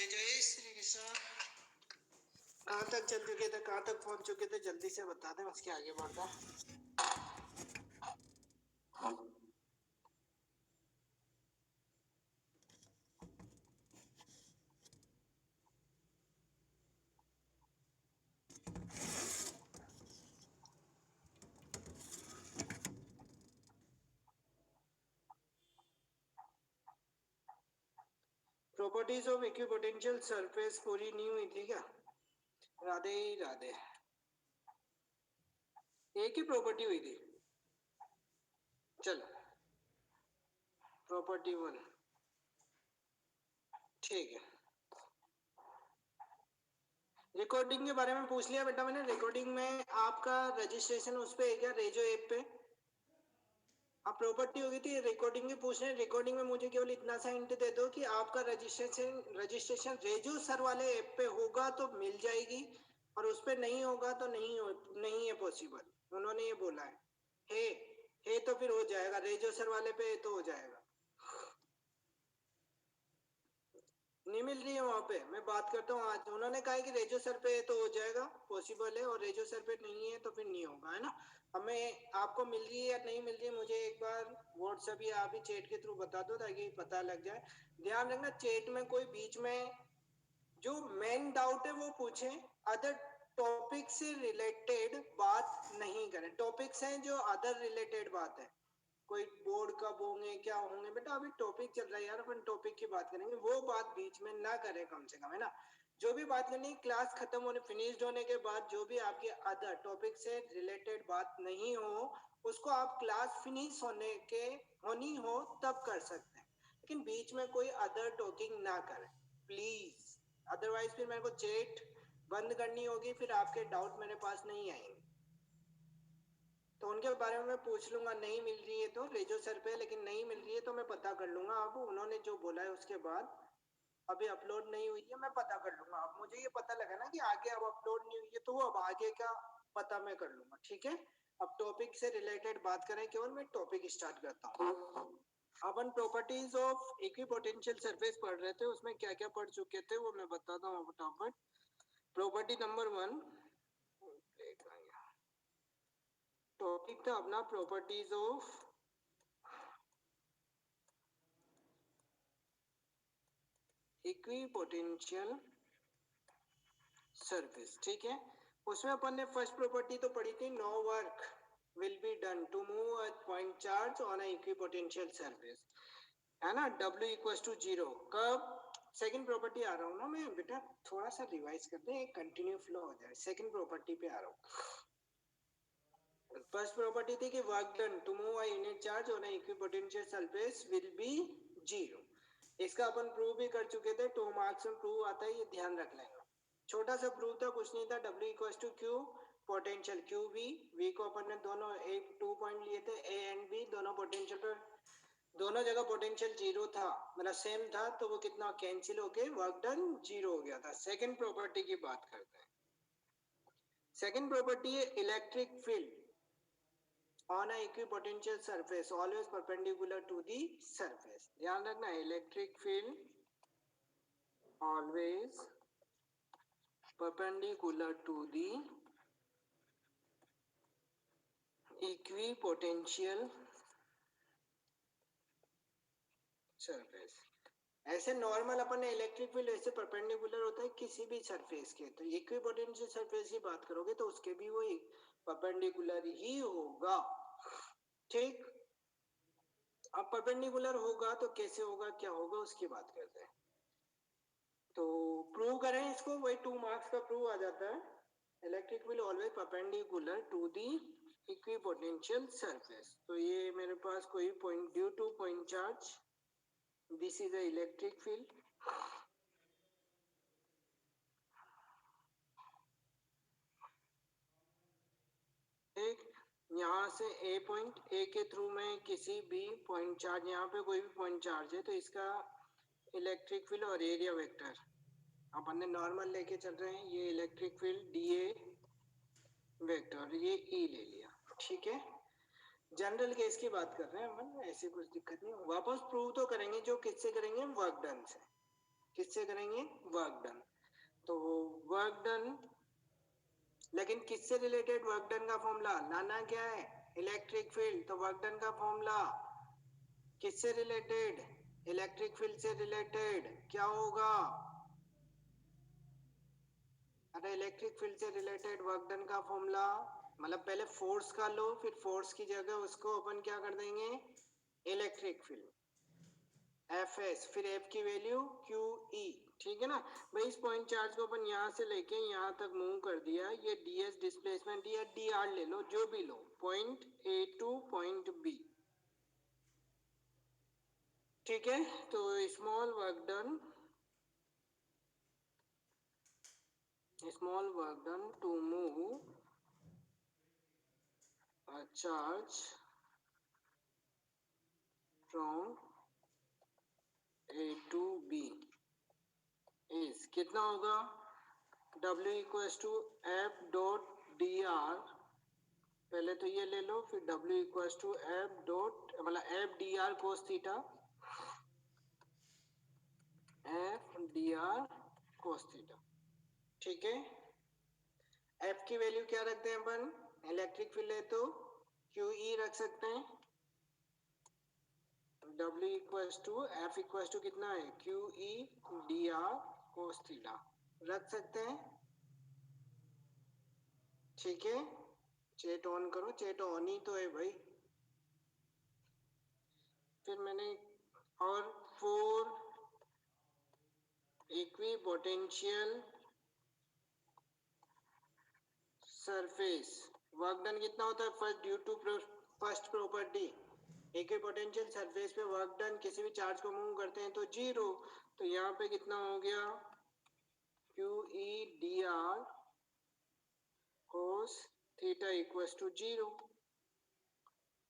जय श्री कृष्ण। कहाँ तक चल चुके थे, कहाँ तक पहुंच चुके थे, जल्दी से बता दें, उसके आगे बढ़ता। प्रॉपर्टीज ऑफ इक्विपोटेंशियल सरफेस पूरी नहीं हुई थी क्या? राधे ही राधे। एक ही प्रॉपर्टी हुई थी। चलो प्रॉपर्टी 1 ठीक है। रिकॉर्डिंग के बारे में पूछ लिया बेटा मैंने। रिकॉर्डिंग में आपका रजिस्ट्रेशन उस पे है क्या, रेजो ऐप पे? आप प्रॉपर्टी होगी थी, रिकॉर्डिंग भी पूछ रहे हैं। रिकॉर्डिंग में मुझे केवल इतना सा हिंट दे दो कि आपका रजिस्ट्रेशन रेजो सर वाले ऐप पे होगा तो मिल जाएगी, और उस पे नहीं होगा तो नहीं है पॉसिबल। उन्होंने ये बोला है तो फिर हो जाएगा, रेजो सर वाले पे तो हो जाएगा। नहीं मिल रही है वहां पे, मैं बात करता हूँ आज। उन्होंने कहा है कि रेजो सर पे तो हो जाएगा, पॉसिबल है, और रेजो सर पे नहीं है तो फिर नहीं होगा, है ना। हमें आपको मिल रही है या नहीं मिल रही है, मुझे एक बार व्हाट्सएप या आप ही चैट के थ्रू बता दो ताकि पता लग जाए। ध्यान रखना चैट में कोई बीच में जो मेन डाउट है वो पूछे, अदर टॉपिक से रिलेटेड बात नहीं करें। टॉपिक्स हैं जो अदर रिलेटेड बात है, कोई बोर्ड कब होंगे क्या होंगे, बेटा अभी टॉपिक चल रहा है यार, अपन टॉपिक की बात करेंगे, वो बात बीच में ना करें कम से कम, है ना। जो भी बात करनी क्लास खत्म होने फिनिश्ड होने के बाद, जो भी आपके अदर टॉपिक से रिलेटेड बात नहीं हो उसको आप क्लास फिनिश होनी हो तब कर सकते हैं, लेकिन बीच में कोई अदर टॉकिंग ना करें प्लीज। अदरवाइज फिर मेरे को चैट बंद करनी होगी, फिर आपके डाउट मेरे पास नहीं आएंगे। तो उनके बारे में मैं पूछ लूंगा, नहीं मिल रही है तो रेजो सर पे, लेकिन नहीं मिल रही है तो मैं पता कर लूंगा। अब उन्होंने जो बोला है उसके बाद अभी अपलोड नहीं हुई है, मैं पता कर लूंगा। अब मुझे ये पता लगा ना कि आगे अब अपलोड नहीं हुई है, तो वो अब आगे का पता मैं कर लूंगा, ठीक है। अब टॉपिक से रिलेटेड बात करें केवल, मैं टॉपिक स्टार्ट करता हूँ। अपन प्रॉपर्टीज ऑफ इक्विपोटेंशियल सरफेस पढ़ रहे थे, उसमें क्या क्या पढ़ चुके थे वो मैं बताता हूँ फटाफट। प्रॉपर्टी नंबर 1 टॉपिक था अपना प्रॉपर्टीज ऑफ इक्विपोटेंशियल सरफेस, ठीक है। उसमें अपन ने फर्स्ट प्रॉपर्टी तो पढ़ी थी, no work will be done to move a point charge on a equipotential surface, है ना। W इक्वल्स टू 0 कब। सेकंड प्रॉपर्टी आ रहा हूँ ना मैं बेटा, थोड़ा सा रिवाइज करते हैं, कंटिन्यू फ्लो हो जाए। सेकंड प्रॉपर्टी पे आ रहा हूँ। फर्स्ट प्रॉपर्टी थी कि work done to move a unit charge on a equipotential surface will be 0। इसका अपन प्रूव भी कर चुके थे, 2 मार्क्स में प्रूव आता है, ये ध्यान रख लेंगे। छोटा सा प्रूव था, कुछ नहीं था। W equals to Q potential Q V को अपन ने दोनों एक 2 पॉइंट लिए थे, A एंड B, दोनों पोटेंशियल पर, दोनों जगह पोटेंशियल 0 था, मतलब सेम था, तो वो कितना कैंसिल होके वर्क डन 0 हो गया था। सेकंड प्रॉपर्टी की बात करते हैं। सेकंड प्रॉपर्टी है electric field on a equipotential surface always perpendicular to the surface। ध्यान रखना, electric field always perpendicular to the equipotential surface। ऐसे नॉर्मल अपन ने इलेक्ट्रिक फील्ड ऐसे परपेंडिकुलर होता है किसी भी सरफेस के, तो इक्विपोटेंशियल सरफेस की बात करोगे तो उसके भी वो परपेंडिकुलर ही होगा, ठीक। अब परपेंडिकुलर होगा तो कैसे होगा, क्या होगा, उसकी बात करते हैं। तो प्रूव करें इसको, वही 2 मार्क्स का प्रूव आ जाता है। Electric field always perpendicular to the equipotential surface. तो ये मेरे पास कोई point due to point charge, this is the electric field, एक यहाँ से ए पॉइंट, ए के थ्रू में किसी भी पॉइंट चार्ज, यहाँ पे कोई भी पॉइंट चार्ज है तो इसका इलेक्ट्रिक फील्ड और एरिया वेक्टर अपन ने नॉर्मल लेके चल रहे हैं, ये इलेक्ट्रिक फील्ड डीए वेक्टर, ये ई ले लिया, ठीक है। जनरल केस की बात कर रहे हैं अपन, ऐसी कुछ दिक्कत नहीं। वापस प्रूव तो करेंगे, जो किससे करेंगे, वर्क डन से। किससे करेंगे? Work done. तो वर्क डन, लेकिन किससे रिलेटेड वर्क डन का फॉर्मूला लाना क्या है? Electric field. तो वर्क डन का फॉर्मूला किससे रिलेटेड? इलेक्ट्रिक फील्ड से रिलेटेड। क्या होगा? अरे इलेक्ट्रिक फील्ड से रिलेटेड वर्क डन का फॉर्मूला, मतलब पहले फोर्स का लो, फिर फोर्स की जगह उसको अपन क्या कर देंगे? इलेक्ट्रिक फील्ड, Fs, फिर F की वैल्यू QE। ठीक है ना भाई? इस पॉइंट चार्ज को अपन यहाँ से लेके यहाँ तक मूव कर दिया, ये ds डिस्प्लेसमेंट या dr ले लो, जो भी लो, point A to point B। ठीक है, तो small work done to move a charge from A to B is कितना होगा? W equals to F dot dr, पहले तो ये ले लो, फिर W equals to F dot, मतलब F dr cos theta, F dr cos theta. ठीक है, F की वैल्यू क्या रखते हैं अपन? इलेक्ट्रिक फील्ड है तो QE रख सकते हैं। W equals to F equals to कितना है? QE dr cos थीटा रख सकते हैं। ठीक है, चैट ऑन करो, चैट ऑन ही तो है भाई। फिर मैंने और 4 इक्विपोटेंशियल सरफेस वर्क डन कितना होता है? First due to first property, equipotential surface पे वर्क डन किसी भी चार्ज को मूव करते हैं तो जीरो। तो यहाँ पे कितना हो गया? QE dr cos theta equals to zero.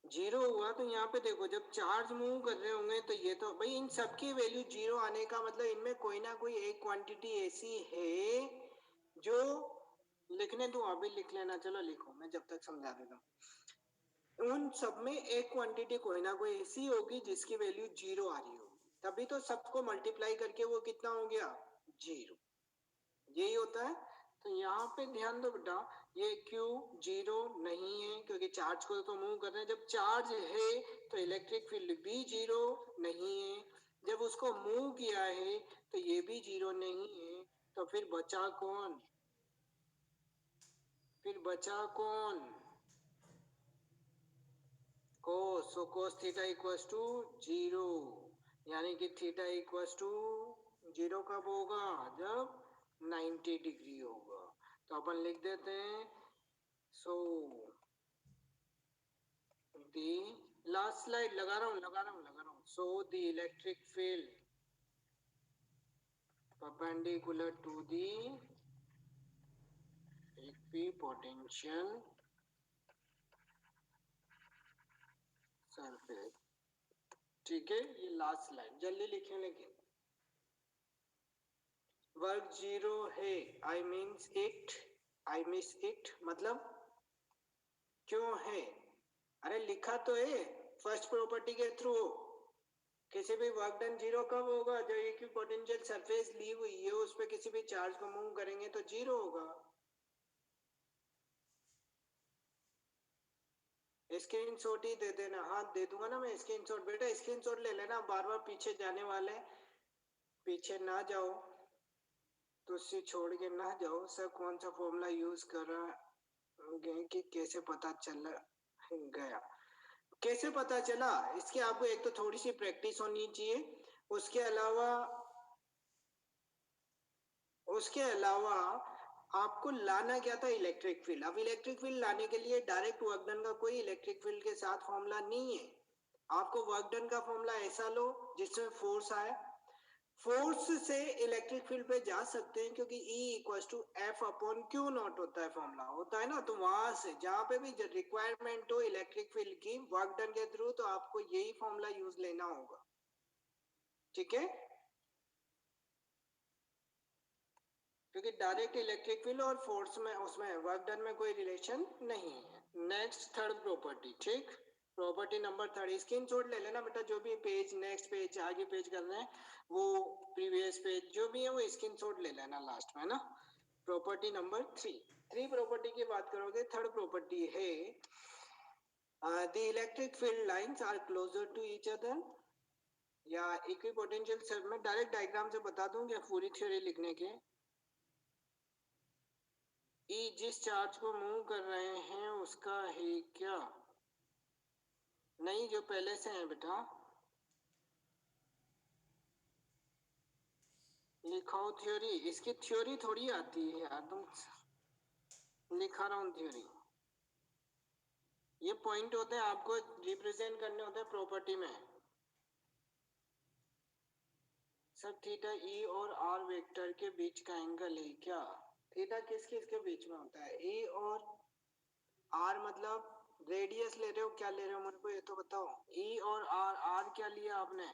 Zero हुआ तो यहाँ पे देखो, जब चार्ज मूव कर रहे होंगे तो ये तो भाई इन सबकी वैल्यू जीरो आने का मतलब इनमें कोई ना कोई एक क्वांटिटी ऐसी है जो, लिखने दो, अभी लिख लेना, चलो लिखो, मैं जब तक समझा देता हूँ। उन सब में एक क्वांटिटी कोई ना कोई ऐसी होगी जिसकी वैल्यू जीरो आ रही होगी, तभी तो सबको मल्टीप्लाई करके वो कितना हो गया? जीरो। यही होता है। तो यहाँ पे ध्यान दो बेटा, ये Q जीरो नहीं है क्योंकि चार्ज को तो मूव कर रहे हैं। जब चार्ज है तो इलेक्ट्रिक फील्ड भी जीरो नहीं है, जब उसको मूव किया है तो ये भी जीरो नहीं है। तो फिर बचा कौन? Cos. So cos theta equals to zero, यानी कि थीटा इक्वल्स टू जीरो कब होगा? जब 90 डिग्री होगा। तो अपन लिख देते हैं, सो दी, लास्ट स्लाइड लगा रहा हूँ। So the electric field perpendicular to the equipotential surface. ठीक है, ये लास्ट स्लाइड, जल्दी लिखें लेकिन। वर्क जीरो है, आई मिस इट मतलब क्यों है? अरे लिखा तो है फर्स्ट प्रॉपर्टी के थ्रू, किसी भी वर्क डन जीरो कब होगा? जो इक्विपोटेंशियल सरफेस ली हुई है उस पे किसी भी चार्ज को मूव करेंगे तो जीरो होगा। स्क्रीनशॉट ही दे देना। हाँ दे दूंगा ना मैं स्क्रीनशॉट, बेटा स्क्रीनशॉट ले लेना, बार बार पीछे जाने वाले, पीछे ना जाओ, तो उससे छोड़ के ना जाओ। सर कौन सा फॉर्मूला यूज कर रहा है कि कैसे पता चल गया? कैसे पता चला इसकी आपको एक तो थोड़ी सी प्रैक्टिस होनी चाहिए, उसके अलावा आपको लाना क्या था? Electric field. अब इलेक्ट्रिक फील्ड लाने के लिए डायरेक्ट वर्क डन का कोई इलेक्ट्रिक फील्ड के साथ फॉर्मूला नहीं है। आपको वर्क डन का फॉर्मूला ऐसा लो जिसमें फोर्स आए, फोर्स से इलेक्ट्रिक फील्ड पे जा सकते हैं क्योंकि E equals to F upon Q not होता है, फॉर्मूला होता है ना। तो वहां से जहां पे भी रिक्वायरमेंट हो इलेक्ट्रिक फील्ड की वर्क डन के थ्रू, तो आपको यही फॉर्मूला यूज लेना होगा। ठीक है, क्योंकि डायरेक्ट इलेक्ट्रिक फील्ड और फोर्स में, उसमें वर्क डन में कोई रिलेशन नहीं है। नेक्स्ट थर्ड प्रॉपर्टी, ठीक, प्रॉपर्टी नंबर 30 स्क्रीनशॉट ले लेना बेटा, जो भी पेज नेक्स्ट पेज आगे पेज कर रहे हैं वो प्रीवियस पेज जो भी है वो स्क्रीनशॉट ले लेना लास्ट में, है ना। प्रॉपर्टी नंबर 3 प्रॉपर्टी की बात करोगे, थर्ड प्रॉपर्टी है the electric field lines are closer to each other या इक्विपोटेंशियल सेल में डायरेक्ट डायग्राम से बता दूं या पूरी थ्योरी लिखने के। ई जिस चार्ज को मूव कर रहे हैं उसका है क्या, नहीं जो पहले से है बेटा, लिखाओ थ्योरी, इसकी थ्योरी थोड़ी आती है यार, तुम लिखा रहा हूँ थ्योरी। ये पॉइंट होते हैं आपको रिप्रेजेंट करने होते हैं प्रॉपर्टी में। सर थीटा ई और आर वेक्टर के बीच का एंगल है क्या, थीटा किस किस के बीच में होता है, ई और आर मतलब रेडियस ले रहे हो क्या ले रहे हो, मुझको ये तो बताओ। ई और आर, आर क्या लिया आपने,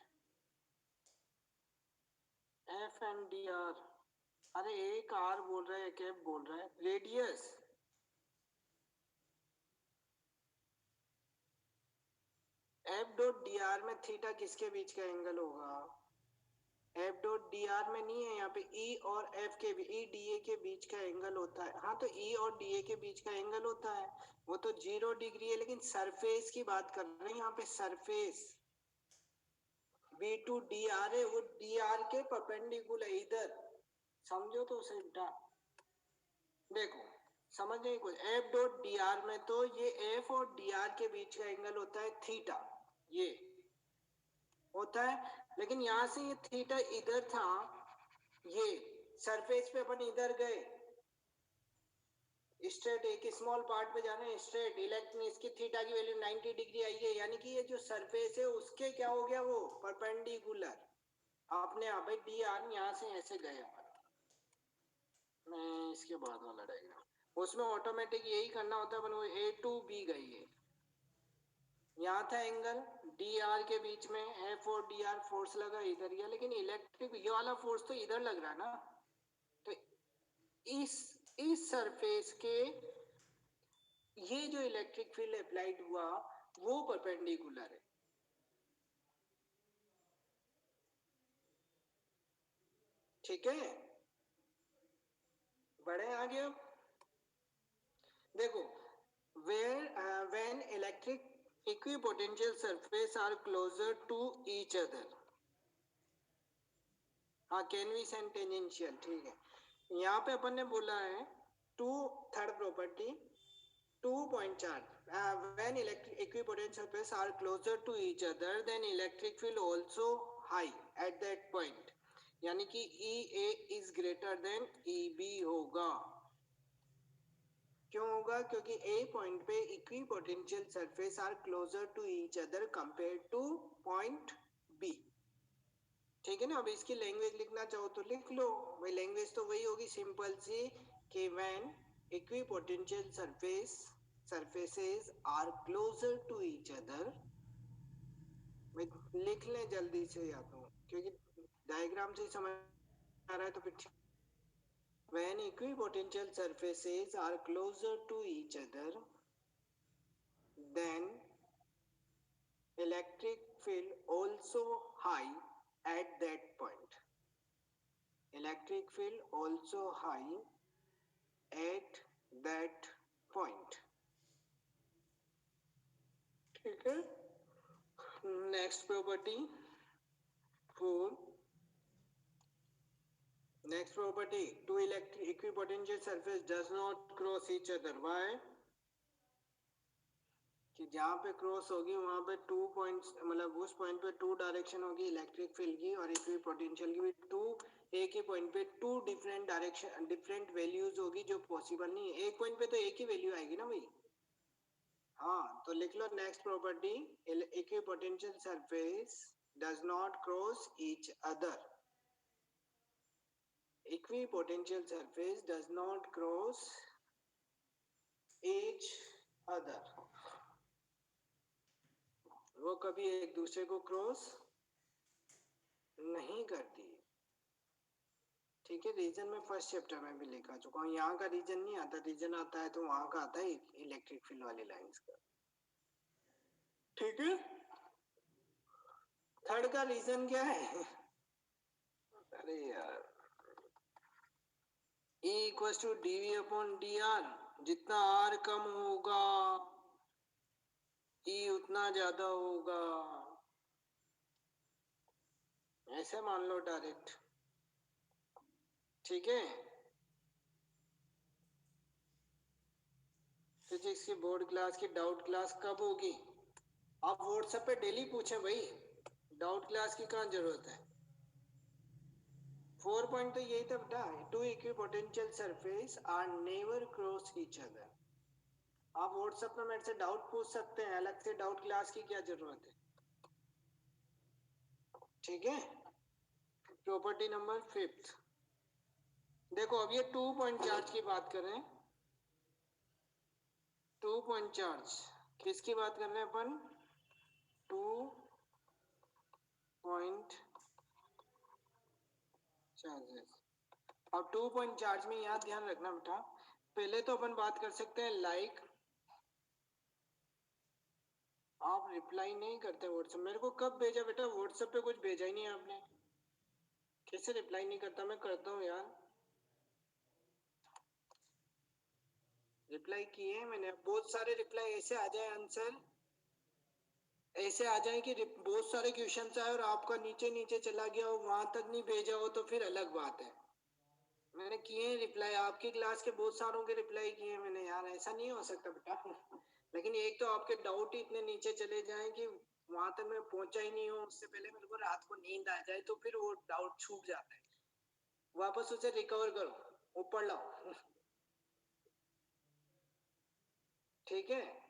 एफ एंड डी आर, अरे एक आर बोल रहा है एक एफ बोल रहा है, radius F dot D R में थीटा किसके बीच का एंगल होगा, एफ डॉट डी आर में नहीं है, यहाँ पे ई और एफ के ई डी ए के बीच का एंगल होता है। हाँ तो ई और डी ए के बीच का एंगल होता है, वो तो 0 डिग्री है, लेकिन सरफेस की बात कर रहे हैं यहाँ पे, surface B to D R है, वो डी आर के परपेंडिकुलर इधर, समझो तो उसे बेटा। देखो समझने की कोई, एफ डॉट डी आर में तो ये एफ और डी आर के बीच का एंगल होता है थीटा, ये होता है, लेकिन यहां से ये थीटा इधर था, ये सरफेस पे अपन इधर गए, स्ट्रेट एक स्मॉल पार्ट पे जाना है स्ट्रेट, इलेक्ट्रॉन इसकी थीटा की वैल्यू 90 डिग्री आई है, यानी कि ये जो सरफेस है उसके क्या हो गया, वो परपेंडिकुलर, आपने यहाँ पे डी आर यहाँ से ऐसे गए अपन, मैं इसके बाद वाला डायग्राम उसमें ऑटोमेटिक यही करना होता है अपन, वो ए टू बी गई है, यहाँ था एंगल डी आर के बीच में, एफ और डी आर फोर्स लगा इधर गया, लेकिन इलेक्ट्रिक ये वाला फोर्स तो इधर लग रहा है ना, तो इस सरफेस के ये जो इलेक्ट्रिक फील्ड अप्लाइड हुआ वो परपेंडिकुलर है, ठीक है, बढ़े आगे अब। देखो when electric equipotential surface are closer to each other, हाँ canvas and tangential, ठीक है, यहाँ पे अपन ने बोला है two, third property 2.4 when electric equipotential surface are closer to each other then electric field also high at that point, यानी कि EA is greater than EB होगा, क्यों होगा, क्योंकि ए पॉइंट पे equipotential surface are closer to each other compare to point B, ठीक है ना। अब इसकी लैंग्वेज लिखना चाहो तो लिख लो भाई, लैंग्वेज तो वही होगी सिंपल सी कि when equipotential surfaces are closer to each other, लिख ले जल्दी से या तो, क्योंकि डायग्राम से समझ आ रहा है तो फिर when equipotential surfaces are closer to each other then electric field also high at that point, electric field also high at that point, ठीक है। Next property 4, next property, two electric equipotential surface does not cross each other, why, कि जहाँ पे cross होगी वहां पे 2 points, मतलब उस पॉइंट पे 2 डायरेक्शन होगी इलेक्ट्रिक फील्ड की और इक्विपोटेंशियल की भी 2, एक ही पॉइंट पे 2 डिफरेंट डायरेक्शन डिफरेंट वैल्यूज होगी जो पॉसिबल नहीं है, एक पॉइंट पे तो एक ही वैल्यू आएगी ना भाई। हाँ तो लिख लो next property, equipotential surface does not cross each other, equipotential surface does not cross each other, वो कभी एक दूसरे को क्रॉस नहीं करती, ठीक है। रीजन में फर्स्ट चैप्टर में भी लिखा चुका हूँ, यहाँ का रीजन नहीं आता, रीजन आता है तो वहां का आता है इलेक्ट्रिक फील्ड वाली लाइंस का। ठीक है। थर्ड का रीजन क्या है? अरे यार, E equal to dv upon dr, जितना r कम होगा E उतना ज्यादा होगा, ऐसे मान लो डायरेक्ट। ठीक है। फिजिक्स की बोर्ड क्लास की डाउट क्लास कब होगी? आप व्हाट्सएप पे डेली पूछे भाई, डाउट क्लास की कहाँ जरूरत है। 4 पॉइंट तो यही था बेटा, two equipotential surface are never cross each other. आप व्हाट्सएप पे मेरे से डाउट पूछ सकते हैं, अलग से डाउट क्लास की क्या जरूरत है। ठीक है। प्रॉपर्टी नंबर 5, देखो अब ये 2 पॉइंट चार्ज की बात कर रहे हैं। 2 पॉइंट चार्ज किसकी बात कर रहे हैं अपन? 2 पॉइंट चार्जेस। अब 2 पॉइंट चार्ज में यहाँ ध्यान रखना बेटा, पहले तो अपन बात कर सकते हैं लाइक। आप रिप्लाई नहीं करते व्हाट्सएप, मेरे को कब भेजा बेटा? व्हाट्सएप पे कुछ भेजा ही नहीं आपने, कैसे रिप्लाई नहीं करता? मैं करता हूँ यार, रिप्लाई किए हैं मैंने। बहुत सारे रिप्लाई ऐसे आ जाए आंसर, ऐसे आ जाए कि बहुत सारे क्वेश्चन आए और आपका नीचे नीचे चला गया हो, वहां तक नहीं भेजा हो, तो फिर अलग बात है। मैंने किए हैं रिप्लाई, आपकी क्लास के बहुत सारों के रिप्लाई किए हैं मैंने यार, ऐसा नहीं हो सकता बेटा। लेकिन एक तो आपके डाउट ही इतने नीचे चले जाएं कि वहां तक मैं पहुंचा ही नहीं हूँ, उससे पहले मेरे को रात को नींद आ जाए, तो फिर वो डाउट छूट जाता है। वापस उसे रिकवर करो, ऊपर लाओ। ठीक है।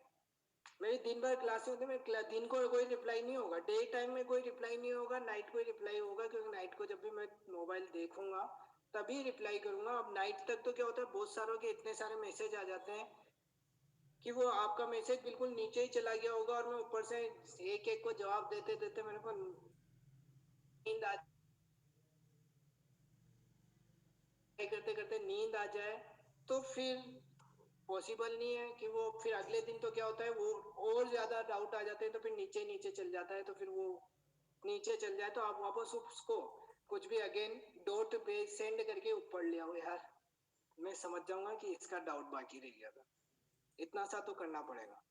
मेरी दिन भर क्लास होती है, दिन को कोई रिप्लाई नहीं होगा, डे टाइम में कोई रिप्लाई नहीं होगा, नाइट को रिप्लाई होगा, क्योंकि नाइट को जब भी मैं मोबाइल देखूंगा तभी रिप्लाई करूंगा। अब नाइट तक तो क्या होता है, बहुत सारों के इतने सारे मैसेज आ जाते हैं कि वो आपका मैसेज बिल्कुल नीचे ही चला गया होगा, और मैं ऊपर से एक एक को जवाब देते देते मेरे को नींद आ जाए, करते करते नींद आ जाए, तो फिर पॉसिबल नहीं है कि वो फिर अगले दिन तो क्या होता है, वो और ज्यादा डाउट आ जाते हैं, तो फिर नीचे नीचे चल जाता है, तो फिर वो नीचे चल जाए तो आप वापस उसको कुछ भी अगेन डॉट पे सेंड करके ऊपर ले आओ यार, मैं समझ जाऊंगा कि इसका डाउट बाकी रह गया था। इतना सा तो करना पड़ेगा।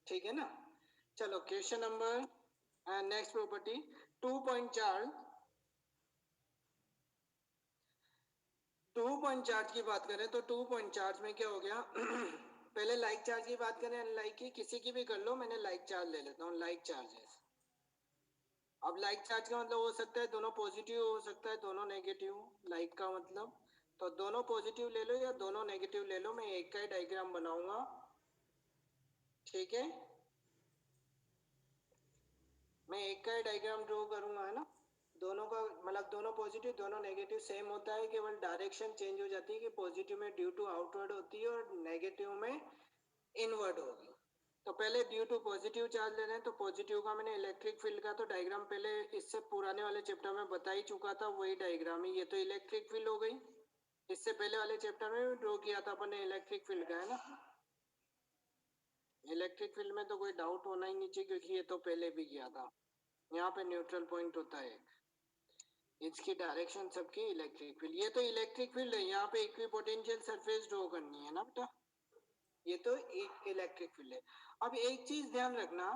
ठीक है ना। चलो question number next property, 2 point charge. 2 point charge की बात करें तो 2 पॉइंट चार्ज में क्या हो गया? पहले लाइक चार्ज की बात करें, अनलाइक की किसी की भी कर लो, मैंने लाइक चार्ज ले लेता हूँ, लाइक चार्जेस। अब लाइक चार्ज का मतलब हो सकता है दोनों पॉजिटिव, हो सकता है दोनों नेगेटिव। लाइक का मतलब तो दोनों पॉजिटिव ले लो या दोनों नेगेटिव ले लो, मैं एक का ही डायग्राम बनाऊंगा। ठीक है, मैं एक का ही डायग्राम ड्रॉ करूंगा, है ना। दोनों का मतलब दोनों पॉजिटिव दोनों नेगेटिव सेम होता है, केवल डायरेक्शन चेंज हो जाती है कि पॉजिटिव में ड्यू टू आउटवर्ड होती है और नेगेटिव में इनवर्ड होगी। तो पहले ड्यू टू पॉजिटिव चार्ज ले रहे हैं, तो पॉजिटिव का मैंने इलेक्ट्रिक फील्ड का तो डायग्राम पहले इससे पुराने वाले चैप्टर में बता ही चुका था, वही डायग्राम है। ये तो इलेक्ट्रिक फील्ड हो गई, इससे पहले वाले चैप्टर में भी ड्रॉ किया था अपन ने इलेक्ट्रिक फील्ड का, है ना। इलेक्ट्रिक फील्ड में तो कोई डाउट होना ही नहीं चाहिए, क्योंकि ये तो पहले भी किया था। यहाँ पे न्यूट्रल पॉइंट होता है, इसकी डायरेक्शन सबकी इलेक्ट्रिक फील्ड, ये तो इलेक्ट्रिक फील्ड है। यहाँ पे इक्विपोटेंशियल सरफेस ड्रॉ करनी है ना बेटा, ये तो एक इलेक्ट्रिक फील्ड है। अब एक चीज ध्यान रखना,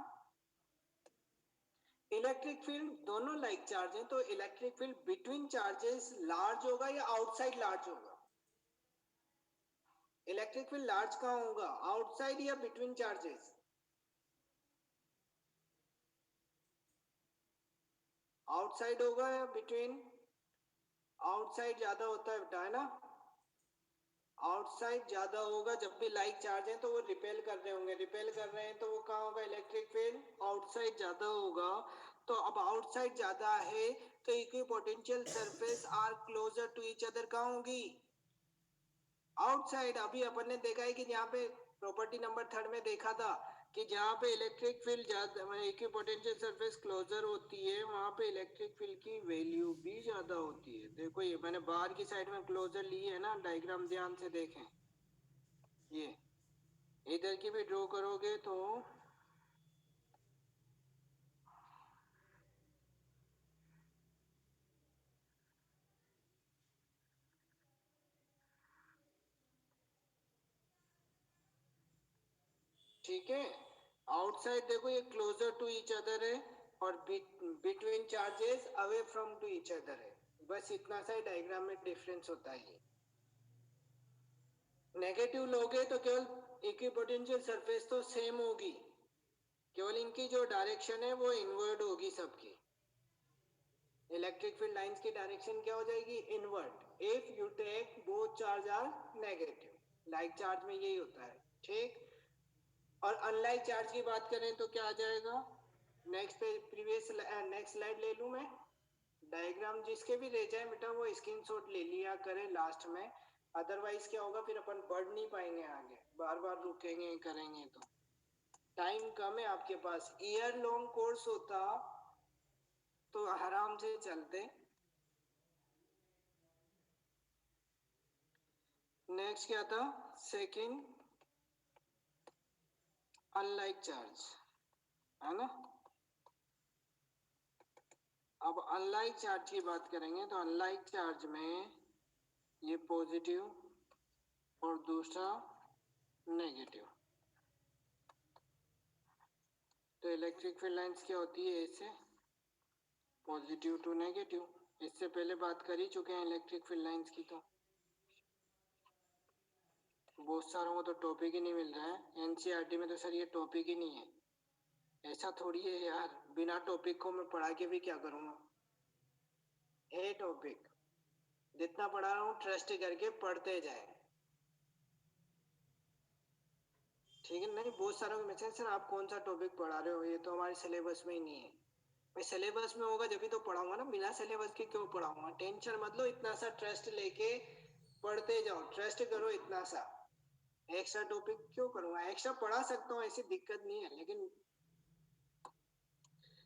इलेक्ट्रिक फील्ड दोनों लाइक चार्ज है, तो electric field between charges large होगा या आउटसाइड लार्ज होगा? इलेक्ट्रिक फील्ड लार्ज कहाँ होगा, आउटसाइड या बिटवीन चार्जेस? आउटसाइड होगा या बिटवीन? आउटसाइड ज्यादा होता है बेटा, है ना। आउटसाइड ज्यादा होगा, जब भी लाइक चार्ज है तो वो रिपेल कर रहे होंगे, रिपेल कर रहे हैं तो वो कहाँ होगा, इलेक्ट्रिक फील्ड आउटसाइड ज्यादा होगा। तो अब आउटसाइड ज्यादा है तो equipotential surface are closer to each other कहाँ होगी, आउटसाइड। अभी अपन ने देखा है कि यहाँ पे प्रॉपर्टी नंबर 3 में देखा था कि जहाँ पे इलेक्ट्रिक फील्ड ज्यादा इक्विपोटेंशियल सरफेस क्लोजर होती है, वहां पे इलेक्ट्रिक फील्ड की वैल्यू भी ज्यादा होती है। देखो ये मैंने बाहर की साइड में क्लोजर ली है ना, डायग्राम ध्यान से देखें, ये इधर की भी ड्रॉ करोगे तो ठीक है। आउटसाइड देखो ये क्लोजर टू ईच अदर है और between charges away from to each other है। बस इतना सा डायग्राम में डिफरेंस होता है। ये नेगेटिव लोगे तो केवल इक्विपोटेंशियल सरफेस तो सेम होगी, केवल इनकी जो डायरेक्शन है वो इनवर्ड होगी सबकी। इलेक्ट्रिक फील्ड लाइंस की डायरेक्शन क्या हो जाएगी? Inward. If you take both charge are negative, like charge में यही होता है। ठीक। और अनलाइक चार्ज की बात करें तो क्या आ जाएगा? नेक्स्ट पे प्रीवियस नेक्स्ट स्लाइड ले लूं मैं। डायग्राम जिसके भी रह जाए बेटा वो स्क्रीनशॉट ले लिया करें लास्ट में, अदरवाइज क्या होगा फिर अपन बढ़ नहीं पाएंगे आगे, बार बार रुकेंगे करेंगे तो। टाइम कम है आपके पास, ईयर लॉन्ग कोर्स होता तो आराम से चलते। नेक्स्ट क्या था? सेकंड, अनलाइक चार्ज, है ना। अब अनलाइक चार्ज की बात करेंगे तो अनलाइक चार्ज में ये पॉजिटिव और दूसरा नेगेटिव। तो इलेक्ट्रिक फील्ड लाइंस क्या होती है? ऐसे पॉजिटिव टू नेगेटिव। इससे पहले बात कर ही चुके हैं इलेक्ट्रिक फील्ड लाइंस की। तो बहुत सारों को तो टॉपिक ही नहीं मिल रहा है एनसीईआरटी में, तो सर ये टॉपिक ही नहीं है। ऐसा थोड़ी है यार, बिना टॉपिक को मैं पढ़ा के भी क्या करूँगा? है टॉपिक, जितना पढ़ा रहा हूँ ट्रस्ट करके पढ़ते जाए। ठीक है। नहीं, बहुत सारों के मैसेज, सर आप कौन सा टॉपिक पढ़ा रहे हो, ये तो हमारे सिलेबस में ही नहीं है। मैं सिलेबस में होगा जब भी तो पढ़ाऊंगा ना, बिना सिलेबस के क्यों पढ़ाऊंगा? टेंशन मत लो, इतना सा ट्रस्ट लेके पढ़ते जाओ, ट्रस्ट करो इतना सा। एक्स्ट्रा टॉपिक क्यों करूंगा? एक्स्ट्रा पढ़ा सकता हूँ, ऐसी दिक्कत नहीं है, लेकिन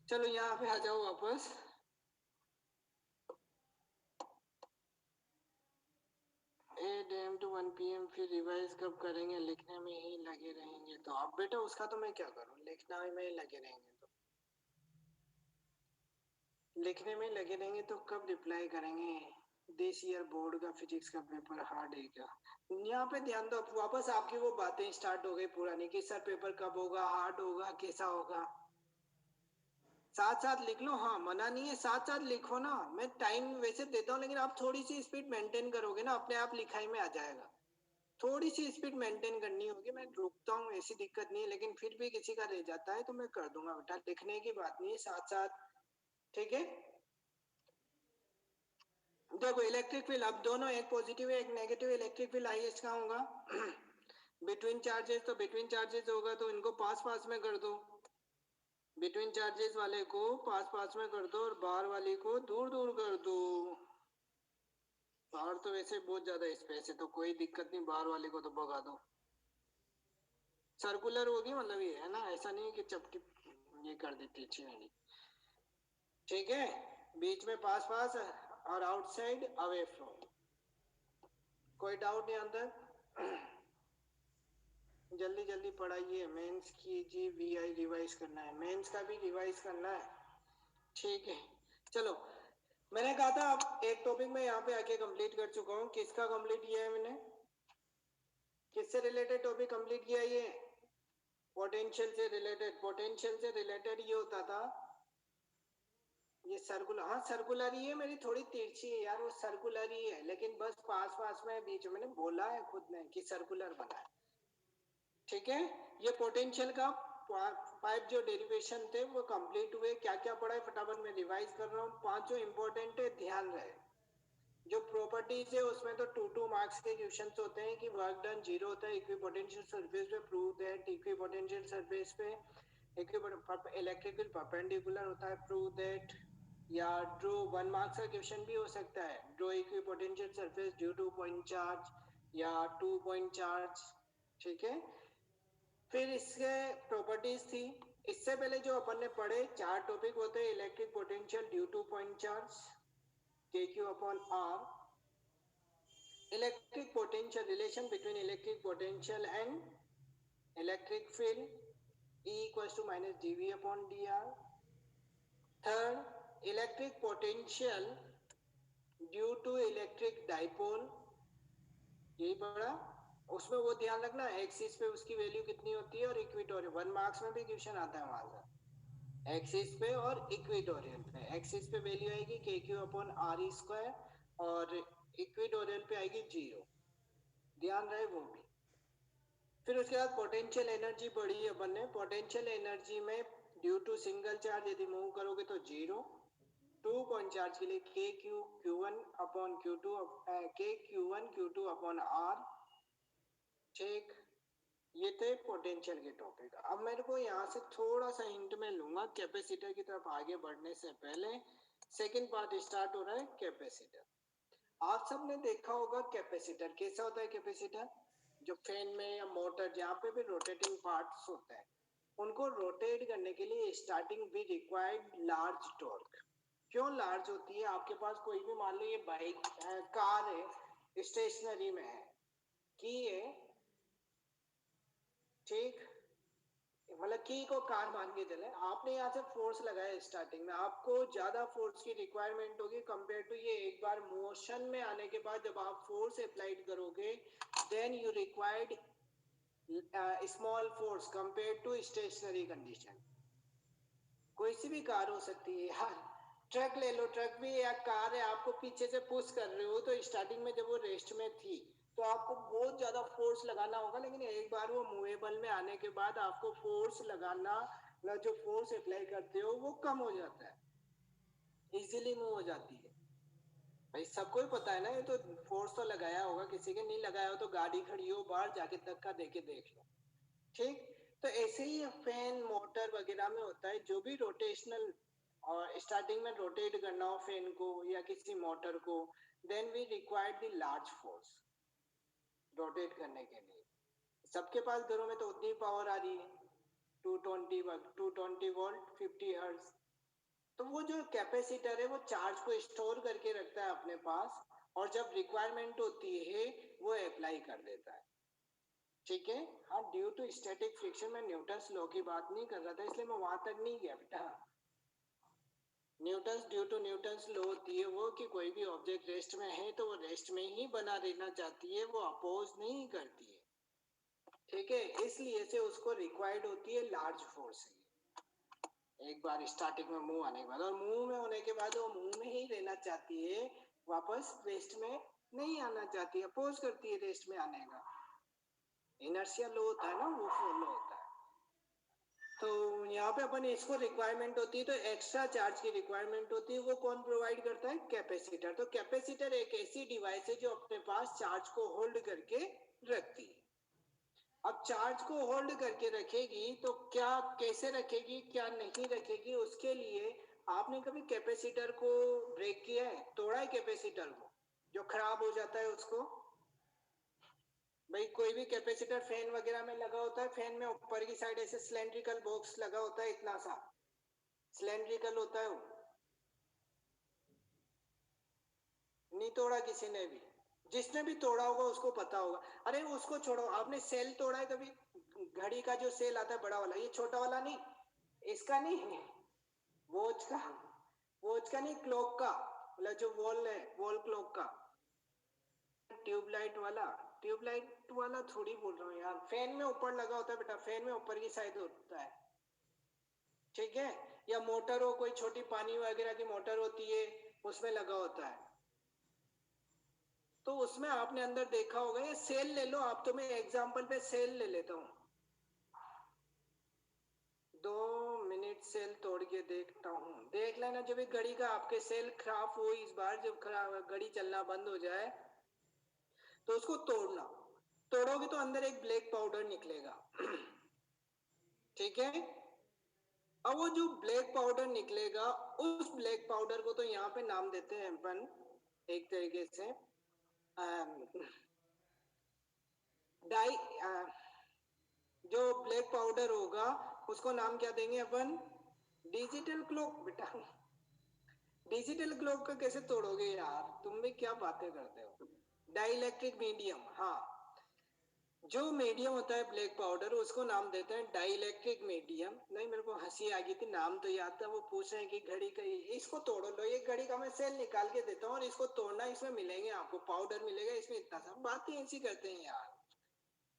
चलो यहाँ पे आ जाओ वापस। एट AM to 1 PM, फिर रिवाइज कब करेंगे? लिखने में ही लगे रहेंगे तो। अब बेटा उसका तो मैं क्या करूँ, लिखना में ही लगे रहेंगे तो। लिखने में लगे रहेंगे तो कब रिप्लाई करेंगे? दिस ईयर बोर्ड का फिजिक्स का पेपर हार्ड है क्या? यहाँ पे ध्यान दो, वापस आपकी वो बातें स्टार्ट हो गई पुरानी कि सर पेपर कब होगा, हार्ड होगा, कैसा होगा। साथ साथ लिख लो, हाँ मना नहीं है, साथ साथ लिखो ना। मैं टाइम वैसे देता हूँ, लेकिन आप थोड़ी सी स्पीड मेंटेन करोगे ना, अपने आप लिखाई में आ जाएगा। थोड़ी सी स्पीड मेंटेन करनी होगी। मैं रुकता हूँ, ऐसी दिक्कत नहीं है, लेकिन फिर भी किसी का रह जाता है तो मैं कर दूंगा बेटा, लिखने की बात नहीं है, साथ साथ। ठीक है। देखो इलेक्ट्रिक फील्ड, अब दोनों, एक पॉजिटिव है एक नेगेटिव। इलेक्ट्रिक फील्ड हाईएस्ट कहाँ होगा? बिटवीन चार्जेस, तो बिटवीन चार्जेस होगा तो इनको पास पास में कर दो। बिटवीन चार्जेस वाले को पास पास में कर दो और बाहर वाली को दूर दूर कर दो। बाहर तो वैसे बहुत ज्यादा स्पेस है तो कोई दिक्कत नहीं, बाहर वाले को तो भगा दो। सर्कुलर होगी मतलब ये है ना, ऐसा नहीं है कि चपटी ये कर देती है। ठीक है। बीच में पास पास और आउटसाइड अवे फ्रॉम। कोई डाउट नहीं अंदर? जल्दी जल्दी पढ़ाइए, मेंस की जी VI रिवाइज करना है, मेंस का भी रिवाइज करना है। ठीक है। चलो, मैंने कहा था अब एक टॉपिक में यहाँ पे आके कंप्लीट कर चुका हूँ। किसका कंप्लीट किया है मैंने? किससे रिलेटेड टॉपिक कंप्लीट किया? ये पोटेंशियल से रिलेटेड। पोटेंशियल से रिलेटेड ये होता था, ये सर्कुलर, हाँ सर्कुलर ही है, मेरी थोड़ी तिरछी है यार, वो सर्कुलर ही है, लेकिन बस पास पास में बीच में, मैंने बोला है खुद ने कि सर्कुलर बना है। ठीक है। ये पोटेंशियल का 5 जो डेरिवेशन थे वो कंप्लीट हुए। क्या क्या पढ़ा है फटाफट मैं रिवाइज कर रहा हूँ, 5 जो इंपॉर्टेंट है ध्यान रहे। जो प्रॉपर्टीज है उसमें तो 2 मार्क्स के क्वेश्चंस होते हैं कि वर्क डन 0 होता है इक्विपोटेंशियल सरफेस पे, प्रूव दैट इक्विपोटेंशियल सरफेस पे इलेक्ट्रिकल परपेंडिकुलर होता है, प्रूव दैट। या ड्रॉ 1 मार्क्स का क्वेश्चन भी हो सकता है, draw equipotential surface due to point charge या 2 पॉइंट चार्ज। ठीक है। फिर इसके प्रॉपर्टीज थी। इससे पहले जो अपन ने पढ़े 4 टॉपिक होते हैं, electric potential due to point charge, KQ upon R, electric potential, relation between electric potential and electric field, E equals to minus dV upon dr. Third, electric potential due to electric dipole, यही पढ़ा। उसमें वो ध्यान रखना axis पे उसकी value कितनी होती है और इक्वेटोरियल 1 मार्क्स में भी क्वेश्चन आता है वहां से। एक्सिस पे और इक्वेटोरियल पे, एक्सिस पे वैल्यू आएगी के Q upon R E square और इक्वेटोरियल पे आएगी 0, ध्यान रहे वो भी। फिर उसके बाद पोटेंशियल एनर्जी पढ़ी अपन ने। पोटेंशियल एनर्जी में ड्यू टू सिंगल चार्ज यदि मूव करोगे तो 0, 2 पॉइंट चार्ज के लिए k q q one upon q two, k q one q two upon r. ठीक, ये थे पोटेंशियल के टॉपिक। अब मेरे को यहाँ से थोड़ा सा हिंट में लूंगा कैपेसिटर की तरफ आगे बढ़ने से पहले। सेकंड पार्ट स्टार्ट हो रहा है कैपेसिटर। आप सबने देखा होगा कैपेसिटर कैसा होता है। कैपेसिटर जो फैन में या मोटर जहाँ पे भी रोटेटिंग पार्ट्स होते हैं उनको रोटेट करने के लिए स्टार्टिंग भी रिक्वायर्ड लार्ज टॉर्क। क्यों लार्ज होती है? आपके पास कोई भी मान लो ये बाइक कार है, स्टेशनरी में है, की है, ठीक, मतलब की को कार मान के चले, आपने यहाँ से फोर्स लगाया स्टार्टिंग में, आपको ज्यादा फोर्स की रिक्वायरमेंट होगी कंपेयर टू ये एक बार मोशन में आने के बाद जब आप फोर्स अप्लाइड करोगे then you required small force compare to stationary condition. कोई सी भी कार हो सकती है यार, ट्रक ले लो, ट्रक भी या कार है, आपको पीछे से पुश कर रहे हो तो स्टार्टिंग में जब वो रेस्ट में थी तो आपको बहुत ज्यादा फोर्स लगाना होगा, लेकिन एक बार वो मूवेबल में आने के बाद आपको फोर्स लगाना, जो फोर्स अप्लाई करते हो वो कम हो जाता है, इजीली मूव हो जाती है। भाई सबको ही पता है ना, ये तो फोर्स तो लगाया होगा किसी के, नहीं लगाया हो तो गाड़ी खड़ी हो बाहर जाके धक्का देके देख लो। ठीक, तो ऐसे ही फैन मोटर वगैरह में होता है, जो भी रोटेशनल और स्टार्टिंग में रोटेट करना हो फैन को या किसी मोटर को, then we required the large force rotate करने के लिए। सबके पास घरों में तो उतनी पावर आ रही है, 220 वोल्ट 50 हर्ट्ज। तो वो जो कैपेसिटर है वो चार्ज को स्टोर करके रखता है अपने पास और जब रिक्वायरमेंट होती है वो अप्लाई कर देता है। ठीक है, हाँ, ड्यू टू स्टैटिक फ्रिक्शन, में न्यूटन्स लॉ की बात नहीं कर रहा था इसलिए मैं वहां तक नहीं गया बेटा। Newton's due to Newton's law होती है वो कि कोई भी ऑब्जेक्ट रेस्ट में है तो वो रेस्ट में ही बना रहना चाहती है, वो अपोज नहीं करती है। ठीक है, इसलिए से उसको रिक्वायर्ड होती है लार्ज फोर्स एक बार स्टार्टिंग में मूव आने के बाद, और मूव में होने के बाद वो मूव में ही रहना चाहती है, वापस रेस्ट में नहीं आना चाहती, अपोज करती है रेस्ट में आने का। इनर्शिया लो होता है ना, वो फॉलो होता है। तो यहाँ पे अपन इसको रिक्वायरमेंट होती है तो एक्स्ट्रा चार्ज की रिक्वायरमेंट होती है, वो कौन प्रोवाइड करता है? कैपेसिटर। तो कैपेसिटर एक ऐसी डिवाइस है जो अपने पास चार्ज को होल्ड करके रखती है। अब चार्ज को होल्ड करके रखेगी तो क्या, कैसे रखेगी, क्या नहीं रखेगी, उसके लिए आपने कभी कैपेसिटर को ब्रेक किया है, तोड़ा है कैपेसिटर को जो खराब हो जाता है उसको? भाई कोई भी कैपेसिटर फैन वगैरह में लगा होता है, फैन में ऊपर की साइड ऐसे सिलेंड्रिकल बॉक्स लगा होता है, इतना सा सिलेंड्रिकल होता है वो, नहीं तोड़ा किसी ने भी? जिसने भी तोड़ा होगा उसको पता होगा। अरे उसको छोड़ो, आपने सेल तोड़ा है कभी? घड़ी का जो सेल आता है बड़ा वाला, ये छोटा वाला नहीं, इसका नहीं, वॉच का, वॉच का नहीं, क्लॉक का, मतलब जो वॉल है, वॉल क्लॉक का, ट्यूबलाइट वाला, ट्यूबलाइट वाला थोड़ी बोल रहा हूँ यार, फैन में ऊपर लगा होता है बेटा, फैन में ऊपर की साइड होता है। ठीक है, या मोटर हो, कोई छोटी पानी वगैरह की मोटर होती है उसमें लगा होता है, तो उसमें आपने अंदर देखा होगा। ये सेल ले लो आप, तो मैं एग्जांपल पे सेल ले लेता हूँ, 2 मिनट सेल तोड़ के देखता हूँ, देख लेना। जब एक घड़ी का आपके सेल खराब हो, इस बार जब खराब घड़ी चलना बंद हो जाए तो उसको तोड़ना, तोड़ोगे तो अंदर एक ब्लैक पाउडर निकलेगा। ठीक है, अब वो जो ब्लैक पाउडर निकलेगा, उस ब्लैक पाउडर को तो यहाँ पे नाम देते हैं अपन एक तरीके से डाई, जो ब्लैक पाउडर होगा उसको नाम क्या देंगे अपन? डिजिटल क्लॉक बेटा। डिजिटल क्लॉक का कैसे तोड़ोगे यार, तुम भी क्या बातें करते हो? डाइलेक्ट्रिक मीडियम, हाँ, जो मीडियम होता है ब्लैक पाउडर उसको नाम देते हैं डाइलेक्ट्रिक मीडियम। नहीं, मेरे को हंसी आ गई थी, नाम तो याद था। वो पूछ रहे हैं कि घड़ी का, इसको तोड़ो, लो ये घड़ी का मैं सेल निकाल के देता हूँ और इसको तोड़ना, इसमें मिलेंगे आपको पाउडर मिलेगा, इसमें इतना सा, बातें ऐसी करते हैं यार।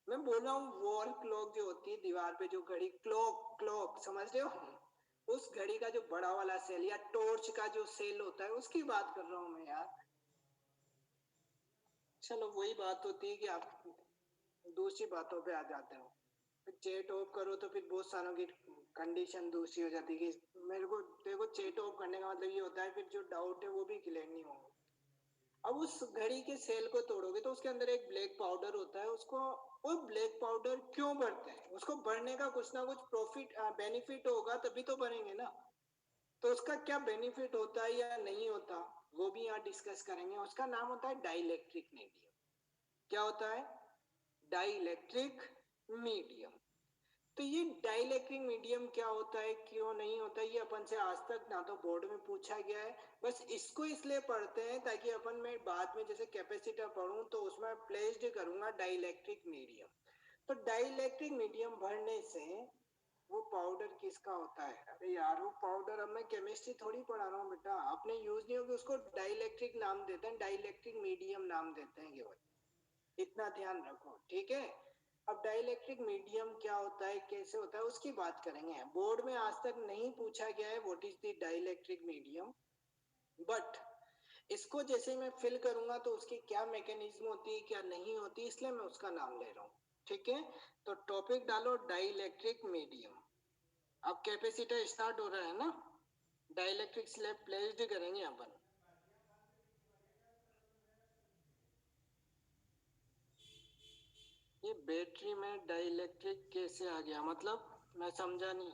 मैं बोल रहा हूँ वॉल क्लॉक जो होती है दीवार पे जो घड़ी, क्लॉक क्लॉक समझ रहे हो, उस घड़ी का जो बड़ा वाला सेल या टॉर्च का जो सेल होता है उसकी बात कर रहा हूँ मैं यार। चलो वही बात होती है कि आप दूसरी बातों पे आ जाते हो, फिर चैट ऑफ करो तो फिर बहुत सारों की कंडीशन दूसरी हो जाती है कि मेरे को देखो चैट ऑफ करने का मतलब ये होता है फिर जो डाउट है वो भी क्लियर नहीं होगा। अब उस घड़ी के सेल को तोड़ोगे तो उसके अंदर एक ब्लैक पाउडर होता है, उसको वो ब्लैक पाउडर क्यों बढ़ते हैं, उसको बढ़ने का कुछ ना कुछ प्रॉफिट बेनिफिट होगा तभी तो बढ़ेंगे ना। तो उसका क्या बेनिफिट होता है या नहीं होता वो भी यहाँ डिस्कस करेंगे। उसका नाम होता है डाइलेक्ट्रिक मीडियम। क्या होता है? Dielectric medium. तो ये डाइलेक्ट्रिक मीडियम क्या होता है, क्यों नहीं होता, ये अपन से आज तक ना तो बोर्ड में पूछा गया है। बस इसको इसलिए पढ़ते हैं ताकि अपन में बाद में जैसे कैपेसिटर पढ़ूं तो उसमें प्लेस्ड करूंगा डाइलेक्ट्रिक मीडियम। तो डाइलेक्ट्रिक मीडियम भरने से वो पाउडर किसका होता है? अरे यार वो पाउडर, अब मैं केमिस्ट्री थोड़ी पढ़ा रहा हूँ बेटा, आपने यूज नहीं होगी उसको डाइलेक्ट्रिक नाम देते हैं, डाइलेक्ट्रिक मीडियम नाम देते हैं केवल, इतना ध्यान रखो ठीक है। अब डाइलेक्ट्रिक मीडियम क्या होता है, कैसे होता है, उसकी बात करेंगे। बोर्ड में आज तक नहीं पूछा गया है what is the dielectric medium, but इसको जैसे मैं फिल करूंगा तो उसकी क्या मैकेनिज्म होती है क्या नहीं होती, इसलिए मैं उसका नाम ले रहा हूँ। ठीक है, तो टॉपिक डालो डाइलेक्ट्रिक मीडियम। अब कैपेसिटर स्टार्ट हो रहा है ना, डाइलेक्ट्रिक स्लैब प्लेस्ड करेंगे अपन। ये बैटरी में डाइलेक्ट्रिक कैसे आ गया, मतलब मैं समझा नहीं।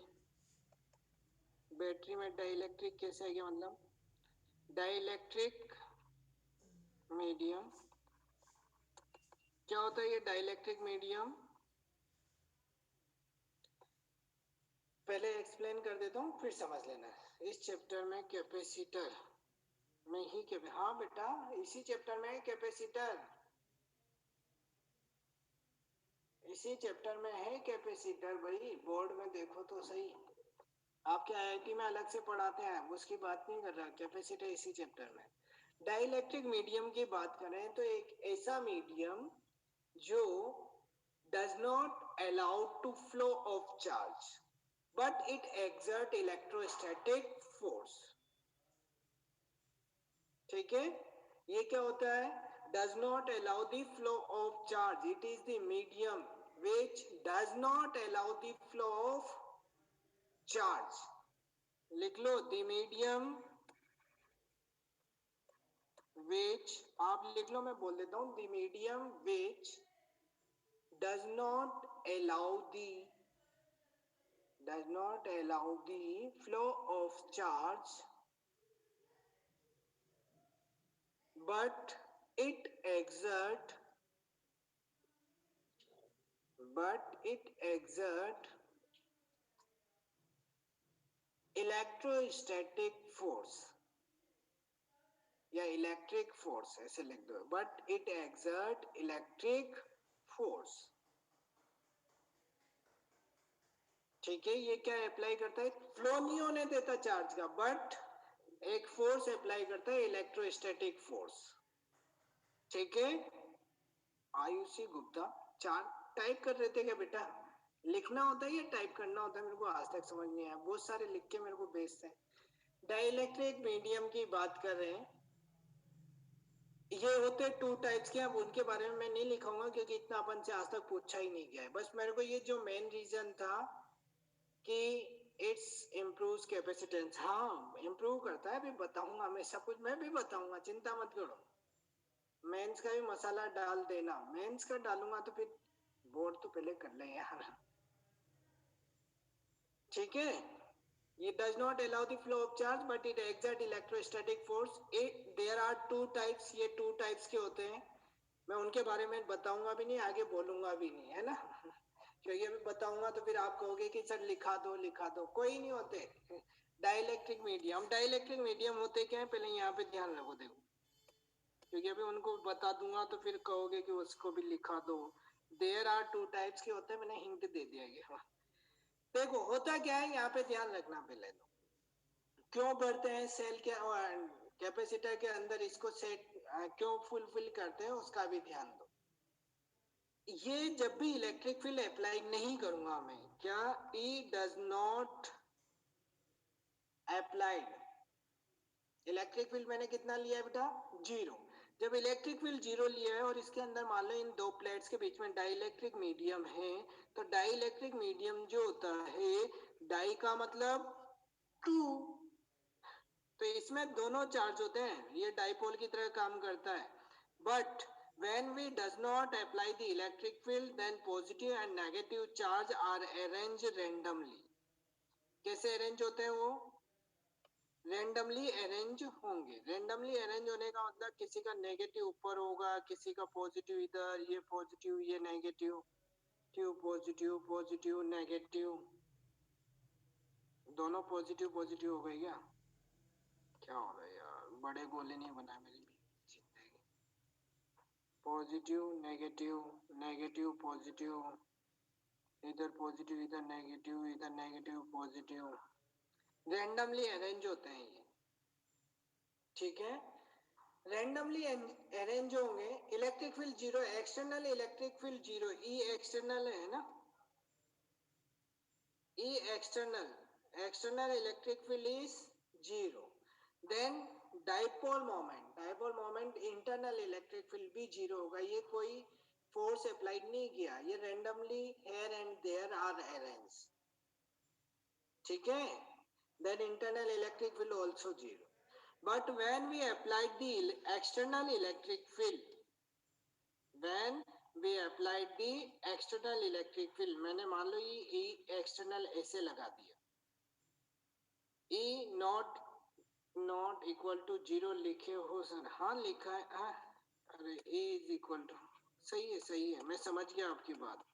बैटरी में डाइलेक्ट्रिक कैसे आ गया मतलब? डाइलेक्ट्रिक मीडियम क्या होता है? ये डाइलेक्ट्रिक मीडियम पहले एक्सप्लेन कर देता हूँ फिर समझ लेना। इस चैप्टर में कैपेसिटर में ही हाँ बेटा इसी चैप्टर में कैपेसिटर, इसी चैप्टर में है कैपेसिटर भाई, बोर्ड में देखो तो सही। आपके आईआईटी में अलग से पढ़ाते हैं, उसकी बात नहीं कर रहा, कैपेसिटर इसी चैप्टर में। डाइलेक्ट्रिक मीडियम की बात करें तो एक ऐसा मीडियम जो does not allow to flow of charge but it exert electrostatic force। ठीक है, ये क्या होता है? does not allow the flow of charge, it is the medium which does not allow the flow of charge। लिख लो the medium which, आप लिख लो मैं बोल देता हूं, the medium which does not allow the flow of charge but it exert electrostatic force या electric force ऐसे लिख दो, but it exert electric force. ठीक है, ये क्या अप्लाई करता है? फ्लो नहीं होने देता चार्ज का, बट एक फोर्स अप्लाई करता है, इलेक्ट्रोस्टैटिक फोर्स। ठीक है, आयुषी गुप्ता। चार टाइप कर रहे थे क्या बेटा? लिखना होता है या टाइप करना होता है? मेरे को आज तक समझ नहीं आया, बहुत सारे लिख के मेरे को भेजते हैं। डाइलेक्ट्रिक मीडियम की बात कर रहे हैं, ये होते टू टाइप्स के। अब उनके बारे में मैं नहीं लिखाऊंगा क्योंकि इतना अपन से आज तक पूछा ही नहीं गया है। बस मेरे को ये जो मेन रीजन था कि इट्स इम्प्रूव कैपेसिटेंस, हाँ इम्प्रूव करता है, अभी बताऊंगा मैं सब कुछ, मैं भी बताऊंगा, चिंता मत करो। मेंस का भी मसाला डाल देना, मेंस का डालूंगा तो फिर बोर्ड तो पहले कर ले यार। ठीक है, ये does not allow the flow of charge but it exert electrostatic force। there are two types, ये two types के होते हैं। मैं उनके बारे में बताऊंगा भी नहीं, आगे बोलूंगा भी नहीं, है ना। क्योंकि अभी बताऊंगा तो फिर आप कहोगे कि सर लिखा दो, कोई नहीं होते। डाइलेक्ट्रिक मीडियम होते क्या है, पहले यहाँ पे ध्यान रखो देखो, क्योंकि अभी उनको बता दूंगा तो फिर कहोगे कि उसको भी लिखा दो। देयर आर टू टाइप्स के होते हैं, मैंने हिंट दे दिया गया। देखो होता क्या है, यहाँ पे ध्यान रखना पहले तो, क्यों भरते हैं सेल के कैपेसिटर के अंदर, इसको सेट क्यों फुलफिल करते हैं उसका भी ध्यान दो। ये जब भी इलेक्ट्रिक फील्ड अप्लाई नहीं करूंगा मैं, क्या E does not applied, electric field मैंने कितना लिया है बेटा, 0। जब इलेक्ट्रिक फील्ड 0 लिया है और इसके अंदर मान लो इन दो प्लेट्स के बीच में डाइइलेक्ट्रिक मीडियम है, तो डाइइलेक्ट्रिक मीडियम जो होता है, डाई का मतलब 2, तो इसमें दोनों चार्ज होते हैं, ये डाइपोल की तरह काम करता है। But when we does not apply the electric field, then positive and negative charge are arranged randomly. कैसे अरेंज होते हैं वो, रेंडमली अरेंज होंगे। रेंडमली अरेंज होने का मतलब किसी का नेगेटिव ऊपर होगा, किसी का पॉजिटिव इधर, ये पॉजिटिव ये नेगेटिव, पॉजिटिव पॉजिटिव नेगेटिव, दोनों पॉजिटिव पॉजिटिव हो गए क्या, क्या हो रहा है यार, बड़े गोले नहीं बना मेरी जिंदगी। पॉजिटिव नेगेटिव, नेगेटिव पॉजिटिव, इधर पॉजिटिव इधर नेगेटिव पॉजिटिव, रैंडमली अरेंज होते हैं ये, ठीक है, रैंडमली अरेंज होंगे। Electric field 0, external electric field 0, E external है ना, E external, external electric field is 0। Then dipole moment internal electric field भी 0 होगा, ये कोई फोर्स अप्लाइड नहीं किया, ये randomly here and there are arrange, ठीक है। Then internal electric field also 0। But when we applied the external electric field, when we applied the external electric field, मैंने मान लो ये E external ऐसे लगा दिया, E not equal to 0 लिखे हो सर, हाँ लिखा है, हाँ, अरे E is equal to, सही है, मैं समझ गया आपकी बात,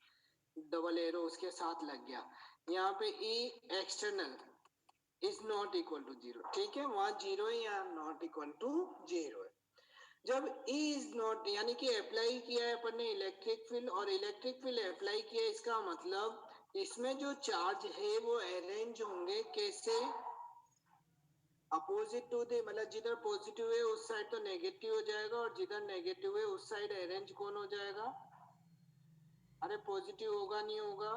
डबल एरो उसके साथ लग गया, यहाँ पे E external is not equal to 0, ठीक है, वहां 0 है, यहाँ not equal to 0 है। जब E इज नॉट, यानी कि अप्लाई किया है अपन ने इलेक्ट्रिक फील्ड, और इलेक्ट्रिक फील्ड अप्लाई किया, इसका मतलब इसमें जो चार्ज है वो अरेंज होंगे कैसे, अपोजिट टू द, मतलब जिधर पॉजिटिव है उस साइड तो नेगेटिव हो जाएगा, और जिधर नेगेटिव है उस साइड अरेंज कौन हो जाएगा, अरे पॉजिटिव होगा नहीं होगा,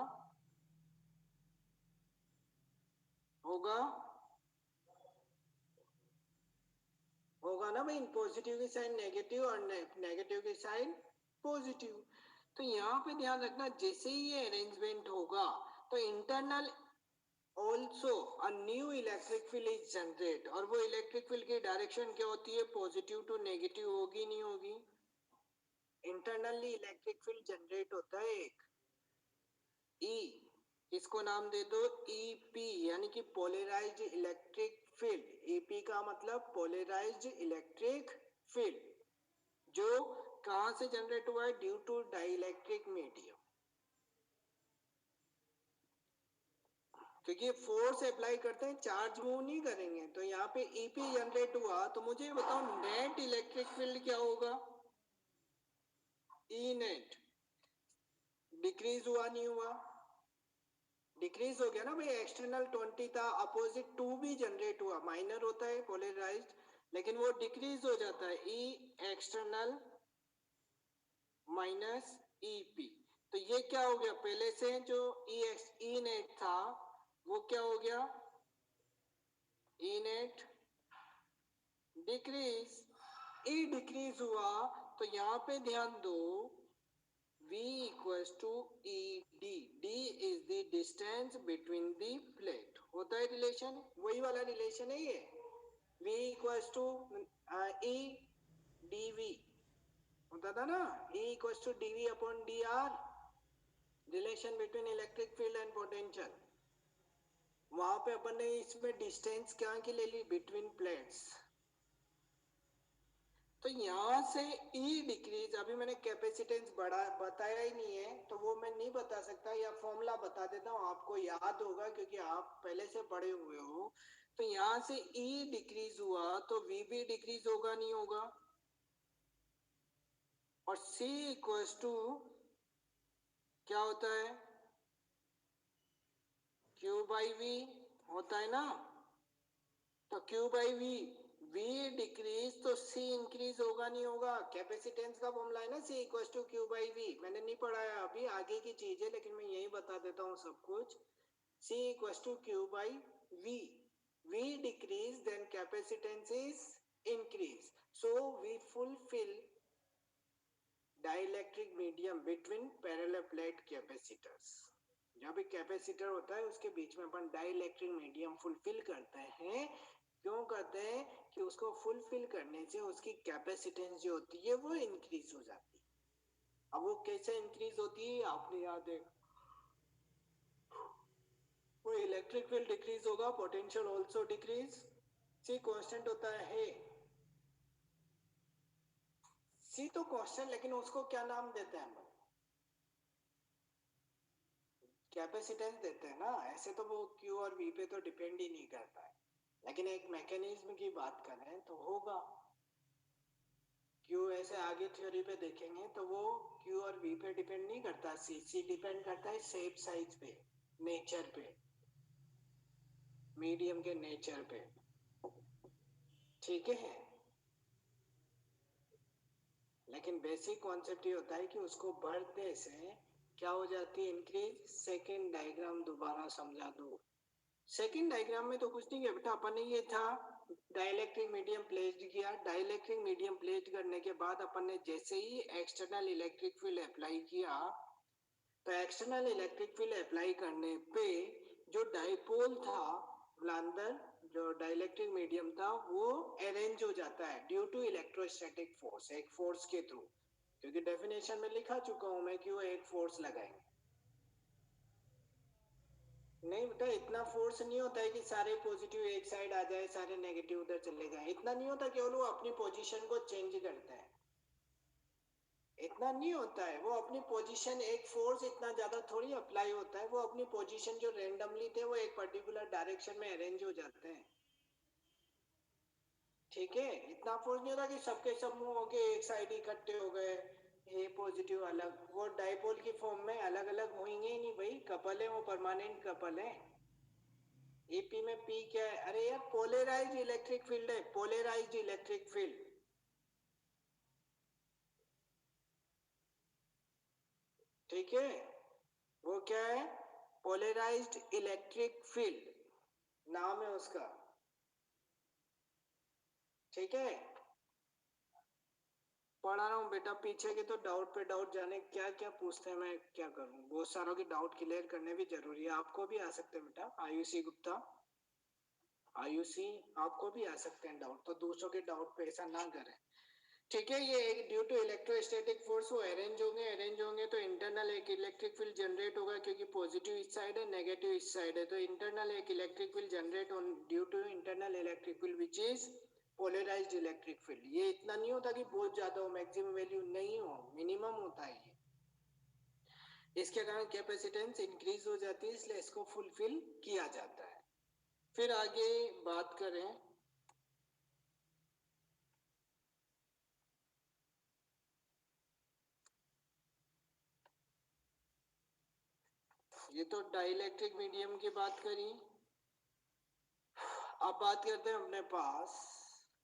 होगा होगा ना भाई, पॉजिटिव की साइड नेगेटिव और नेगेटिव की साइड पॉजिटिव। तो यहाँ पे ध्यान रखना, जैसे ही ये अरेंजमेंट होगा तो internal also a new electric field is generate, और वो इलेक्ट्रिक फील्ड की डायरेक्शन क्या होती है, पॉजिटिव टू नेगेटिव होगी नहीं होगी, इंटरनली इलेक्ट्रिक फील्ड जनरेट होता है एक ई, इसको नाम दे दो ईपी, यानी कि पोलराइज्ड इलेक्ट्रिक फील्ड, ईपी का मतलब पोलराइज्ड इलेक्ट्रिक फील्ड, जो कहां से जनरेट हुआ है, ड्यू टू डाइइलेक्ट्रिक मीडियम, क्योंकि फोर्स अप्लाई करते हैं, चार्ज मूव नहीं करेंगे, तो यहाँ पे ईपी जनरेट हुआ, तो मुझे बताओ नेट इलेक्ट्रिक फील्ड क्या होगा, ई नेट डिक्रीज हुआ नहीं हुआ, डिक्रीज हो गया ना भाई, एक्सटर्नल 20 था, अपोजिट 2 भी जनरेट हुआ, माइनर होता है पोलराइज्ड, लेकिन वो डिक्रीज हो जाता है, ई एक्सटर्नल माइनस ईपी, तो ये क्या हो गया, पहले से जो ई नेट था वो क्या हो गया, ई नेट डिक्रीज, ई डिक्रीज हुआ, तो यहाँ पे ध्यान दो, V equals to ED, D is the distance between the plate, होता है रिलेशन, वही वाला रिलेशन है ये, V equals to E dV होता था ना, E equals to dV upon dr, relation between electric field and potential, वहां पे अपन ने इसमें डिस्टेंस क्या की ले ली, बिटवीन प्लेट्स, तो यहाँ से E डिक्रीज, अभी मैंने कैपेसिटेंस बढ़ा बताया ही नहीं है, तो वो मैं नहीं बता सकता, या फॉर्मूला बता देता हूँ, आपको याद होगा क्योंकि आप पहले से पढ़े हुए हो, तो यहाँ से E डिक्रीज हुआ तो V भी डिक्रीज होगा नहीं होगा, और C इक्वल्स टू क्या होता है, Q बाई V होता है ना, तो Q by V, V decrease तो C इंक्रीज होगा नहीं होगा? कैपेसिटेंस का फॉर्मूला है ना C equal to Q by V। मैंने नहीं पढ़ाया अभी, आगे की चीज है, लेकिन मैं यही बता देता हूँ सब कुछ। C equal to Q by V। V decrease then capacitance is increase, so we fulfill dielectric medium between parallel plate capacitors। जब भी कैपेसिटर होता है उसके बीच में अपन डाइलेक्ट्रिक मीडियम फुलफिल करते हैं। क्यों करते हैं? कि उसको फुलफिल करने से उसकी कैपेसिटेंस जो होती है वो इंक्रीज हो जाती है। अब वो कैसे इंक्रीज होती है आपने याद है, वो इलेक्ट्रिक फील्ड डिक्रीज होगा, पोटेंशियल आल्सो डिक्रीज। सी कांस्टेंट होता है, सी तो कांस्टेंट, लेकिन उसको क्या नाम देते हैं हम? कैपेसिटेंस देते हैं ना। ऐसे तो वो Q और V पे तो डिपेंड ही नहीं करता है, लेकिन एक मैकेनिज्म की बात करें तो होगा। Q ऐसे आगे थ्योरी पे देखेंगे तो वो Q और V पे डिपेंड नहीं करता, C डिपेंड करता है शेप साइज पे, नेचर पे, मीडियम के नेचर पे। ठीक है, लेकिन बेसिक कॉन्सेप्ट ये होता है कि उसको बढ़ते से क्या हो जाती है? इंक्रीज। सेकेंड डायग्राम दोबारा समझा दो। सेकेंड डायग्राम में तो कुछ नहीं है बेटा, अपन ने ये था डाइलेक्ट्रिक मीडियम प्लेस्ड किया। डाइलेक्ट्रिक मीडियम प्लेस्ड करने के बाद अपन ने जैसे ही एक्सटर्नल इलेक्ट्रिक फील्ड अप्लाई किया, तो एक्सटर्नल इलेक्ट्रिक फील्ड अप्लाई करने पे जो डाइपोल था अंदर, जो डाइलेक्ट्रिक मीडियम था, वो अरेंज हो जाता है ड्यू टू इलेक्ट्रोस्टैटिक फोर्स, एक फोर्स के थ्रू। क्योंकि डेफिनेशन में लिखा चुका हूं मैं कि वो एक फोर्स लगाएंगे। नहीं बेटा, इतना फोर्स नहीं होता है कि सारे पॉजिटिव एक साइड आ जाए, सारे नेगेटिव उधर चले जाए। इतना नहीं होता, केवल वो अपनी पोजीशन को चेंज करते हैं। इतना नहीं होता है, वो अपनी पोजीशन, एक फोर्स इतना ज्यादा थोड़ी अप्लाई होता है। वो अपनी पोजीशन जो रेंडमली थे वो एक पर्टिकुलर डायरेक्शन में अरेंज हो जाते हैं। ठीक है, इतना फोर्स नहीं होता कि सबके सब मूव होके एक साइड इकट्ठे हो गए, ये पॉजिटिव अलग। वो डाइपोल की फॉर्म में अलग अलग होंगे ही नहीं भाई, कपल है वो, परमानेंट कपल है। ईपी में पी क्या है? अरे यार, पोलराइज्ड इलेक्ट्रिक फील्ड है, पोलराइज्ड इलेक्ट्रिक फील्ड। ठीक है, वो क्या है? पोलराइज्ड इलेक्ट्रिक फील्ड नाम है उसका। ठीक है, पढ़ा रहा हूँ बेटा, पीछे के तो डाउट पे डाउट जाने क्या क्या पूछते हैं, मैं क्या करूँ। बहुत सारों की डाउट क्लियर करने भी जरूरी है। आपको भी आ सकते हैं बेटा, आयुषी गुप्ता, आयुषी, आपको भी आ सकते हैं डाउट, तो दूसरों के डाउट पे ऐसा ना करें। ठीक है, ये ड्यू टू इलेक्ट्रोस्टैटिक फोर्स वो अरेंज होंगे तो इंटरनल एक इलेक्ट्रिक फील्ड जनरेट होगा, क्योंकि पॉजिटिव इस साइड है, नेगेटिव इस साइड है, तो इंटरनल एक electric field generate on due to internal electric field which is polarised electric field. ये इतना नहीं होता कि बहुत ज्यादा हो, मैक्सिमम वैल्यू नहीं हो, मिनिमम होता है ये। इसके कारण कैपेसिटेंस इंक्रीज हो जाती है, इसलिए इसको फुलफिल किया जाता है। फिर आगे बात करें, ये तो डाइलेक्ट्रिक मीडियम की बात करी। अब बात करते हैं अपने पास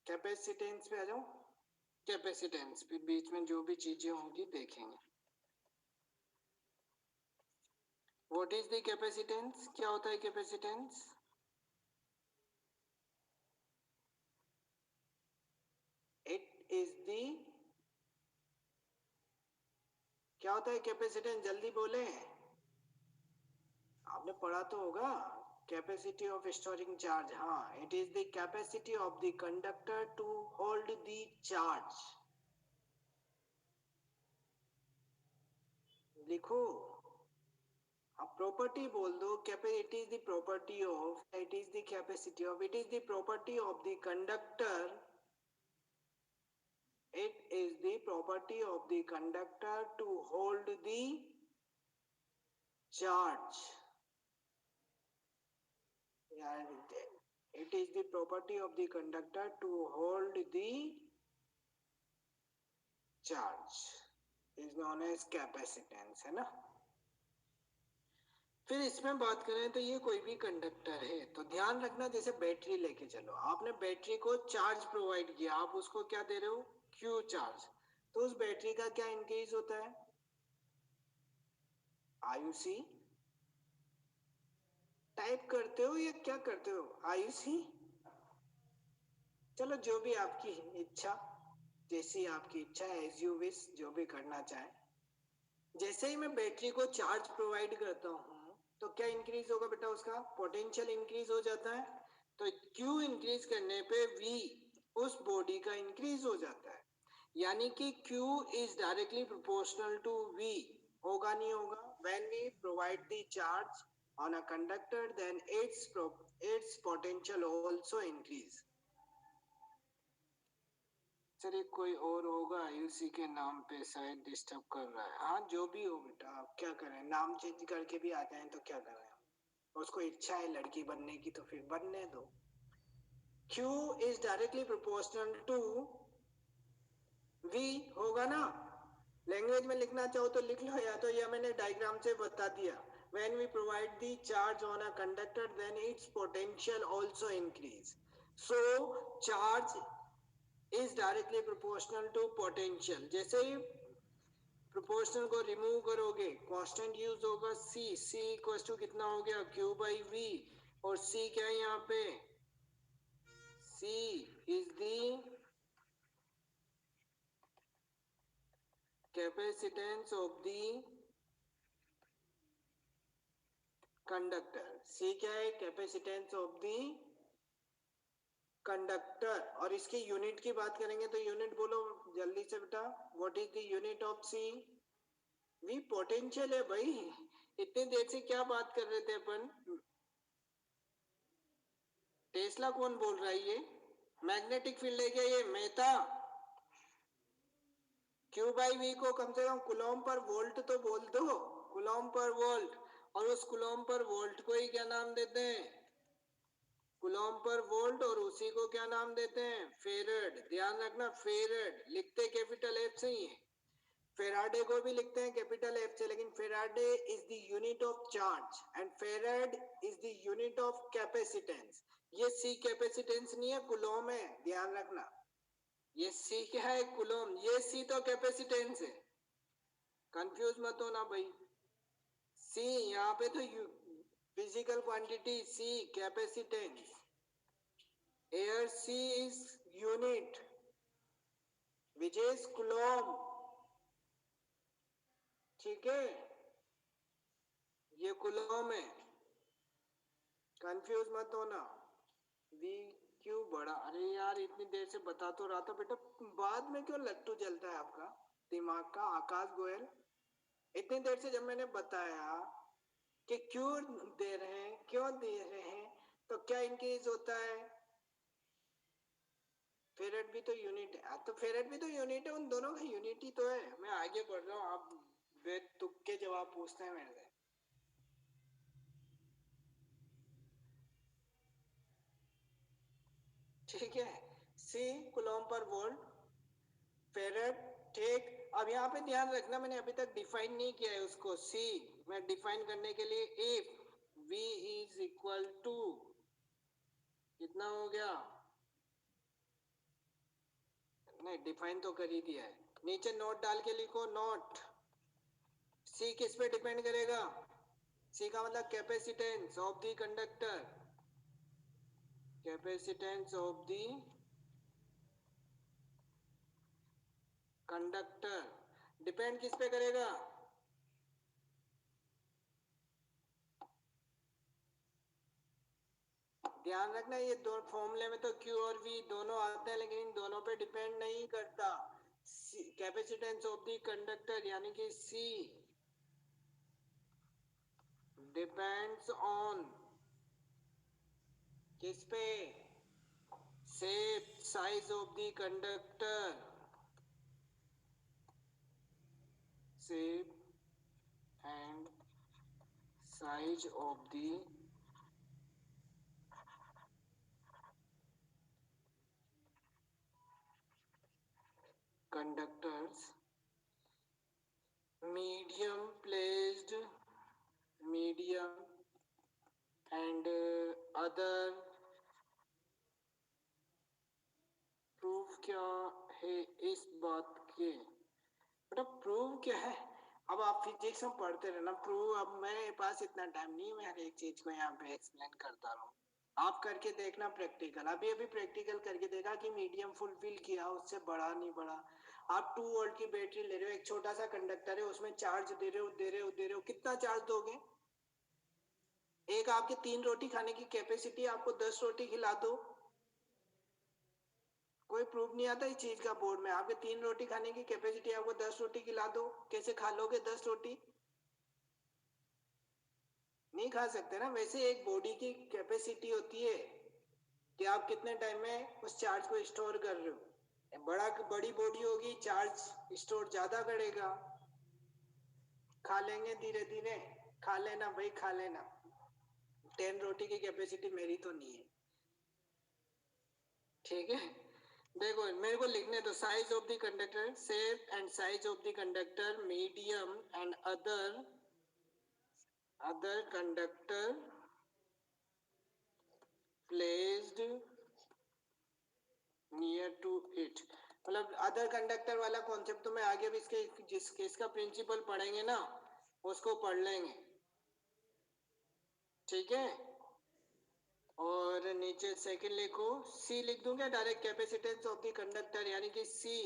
कैपेसिटेंस पे आ जाओ। कैपेसिटेंस फिर बीच में जो भी चीजें होंगी देखेंगे। What is the capacitance? क्या होता है कैपेसिटेंस? इट इज द, क्या होता है कैपेसिटेंस? जल्दी बोले, आपने पढ़ा तो होगा। कैपेसिटी ऑफ स्टोरिंग चार्ज, हाँ, it is the capacity of the conductor to hold the charge. लिखो, अब प्रॉपर्टी बोल दो। It is the property of, it is the capacity of, it is the property of the conductor, it is the property of the conductor to hold the charge. It is the property of the conductor to hold the charge is known as capacitance, है ना। फिर इसमें बात करें तो ये कोई भी कंडक्टर है, तो ध्यान रखना जैसे बैटरी लेके चलो, आपने बैटरी को चार्ज प्रोवाइड किया, आप उसको क्या दे रहे हो, क्यू चार्ज, तो उस बैटरी का क्या इंक्रीज होता है, आयुसी, टाइप करते हो या क्या करते हो, आयुसी, चलो जो भी आपकी इच्छा, जैसी आपकी इच्छा है, एज यू विश, जो भी करना चाहे। जैसे ही मैं बैटरी को चार्ज प्रोवाइड करता हूँ तो क्या इंक्रीज होगा बेटा, उसका पोटेंशियल इंक्रीज हो जाता है, तो Q इंक्रीज करने पे V उस बॉडी का इंक्रीज हो जाता है, यानी कि Q is directly proportional to V, होगा नहीं होगा, when we provide the charge on a conductor then its potential also increase। चलिए कोई और होगा आयुषी के नाम पे शायद डिस्टर्ब कर रहा है, हाँ जो भी हो बेटा, आप क्या करें, नाम चेंज करके भी आ जाए तो क्या करें, उसको इच्छा है लड़की बनने की तो फिर बनने दो। Q is directly proportional to V, होगा ना, लैंग्वेज में लिखना चाहो तो लिख लो, या तो यह मैंने डायग्राम से बता दिया, when we provide the charge on a conductor then its potential also increase, so charge is directly proportional to potential। जैसे ही प्रोपोर्शनल को रिमूव करोगे, कांस्टेंट यूज होगा c, c इक्वल टू कितना हो गया, q बाई v, और c क्या है यहाँ पे, c is the capacitance of the conductor, c क्या है, कैपेसिटेंस ऑफ द कंडक्टर, और इसकी यूनिट की बात करेंगे तो यूनिट बोलो जल्दी से बेटा, what is the unit of c, v potential है भाई, इतनी देर से क्या बात कर रहे थे अपन, टेस्ला कौन बोल रहा है ये, मैग्नेटिक फील्ड है क्या ये, मेहता, Q बाई V को कम से कम कुलॉम पर वोल्ट तो बोल दो, कुलॉम पर वोल्ट, और उस कुलॉम पर वोल्ट को ही क्या नाम देते हैं, कुलॉम पर वोल्ट, और उसी को क्या नाम देते हैं, फेरेड, ध्यान रखना फेरेड लिखते कैपिटल एफ से ही है, फेराडे को भी लिखते हैं कैपिटल एफ से, लेकिन Faraday is the unit of charge and फेरेड is the unit of capacitance, ये सी कैपेसिटेंस नहीं है, कुलॉम है, ध्यान रखना, ये सी क्या है, कुलॉम, ये सी तो कैपेसिटेंस है, कंफ्यूज मत होना भाई, सी यहाँ पे तो physical quantity, C capacitance, air C is unit which is coulomb, ठीक है, ये कुलॉम है, कंफ्यूज मत होना, वी क्यू बड़ा, अरे यार इतनी देर से बता तो रहा था बेटा, बाद में क्यों लट्टू जलता है आपका दिमाग का, आकाश गोयल, इतनी देर से जब मैंने बताया कि क्यों दे रहे हैं, क्यों दे रहे हैं, तो क्या इंक्रीज होता है, फेरेड भी तो यूनिट है, तो फेरेड भी तो यूनिट है, उन दोनों का यूनिट ही तो है, मैं आगे बढ़ रहा हूँ, आप बेतुके जवाब पूछते हैं मेरे से, ठीक है, सी कुलॉम पर वोल्ट, फेरेड, ठीक, अब यहाँ पे ध्यान रखना मैंने अभी तक डिफाइन नहीं किया है उसको, सी मैं डिफाइन करने के लिए, if V is equal to कितना हो गया, नहीं डिफाइन तो कर ही दिया है, नीचे नोट डाल के लिखो, नोट, सी किस पे डिपेंड करेगा, सी का मतलब capacitance of the conductor, capacitance of the conductor depend किस पे करेगा, ध्यान रखना ये दो फॉर्मूले में तो Q और V दोनों आते हैं, लेकिन इन दोनों पे डिपेंड नहीं करता, कैपेसिटेंस ऑफ द कंडक्टर यानी कि C डिपेंड्स ऑन किस पे, shape size of the conductor, shape and size of the conductors, medium placed, medium and other proof क्या है इस बात के, बेटा प्रूव क्या है? अब आप फिजिक्स में पढ़ते रहना प्रूव। अब मेरे पास इतना टाइम नहीं है मैं हर एक चीज को यहाँ पे एक्सप्लेन करता रहूँ। आप करके देखना प्रैक्टिकल, अभी अभी प्रैक्टिकल करके देखा कि मीडियम फुलफिल किया, उससे बढ़ा नहीं बढ़ा। आप 2 वोल्ट की बैटरी ले रहे हो, एक छोटा सा कंडक्टर है, उसमें चार्ज दे रहे हो, कितना चार्ज दोगे? एक आपके 3 रोटी खाने की कैपेसिटी, आपको 10 रोटी खिला दो, कोई प्रूफ नहीं आता इस चीज का बोर्ड में। आपके 3 रोटी खाने की कैपेसिटी, आपको 10 रोटी खिला दो, कैसे खा लोगे 10 रोटी? नहीं खा सकते ना। वैसे एक बॉडी की कैपेसिटी होती है कि आप कितने टाइम में उस चार्ज को स्टोर कर रहे हो। बड़ी बॉडी होगी, चार्ज स्टोर ज्यादा करेगा। खा लेंगे धीरे धीरे, खा लेना भाई खा लेना। 10 रोटी की कैपेसिटी मेरी तो नहीं है, ठीक है। देखो मेरे को लिखने दो, size of the conductor, shape and size of the conductor, medium and other conductor placed near to it. मतलब अदर कंडक्टर वाला कॉन्सेप्ट तो मैं आगे भी इसका प्रिंसिपल पढ़ेंगे ना, उसको पढ़ लेंगे, ठीक है। और नीचे सेकंड लिखो, सी लिख दूं क्या डायरेक्ट? कैपेसिटेंस ऑफ द कंडक्टर, यानी कि C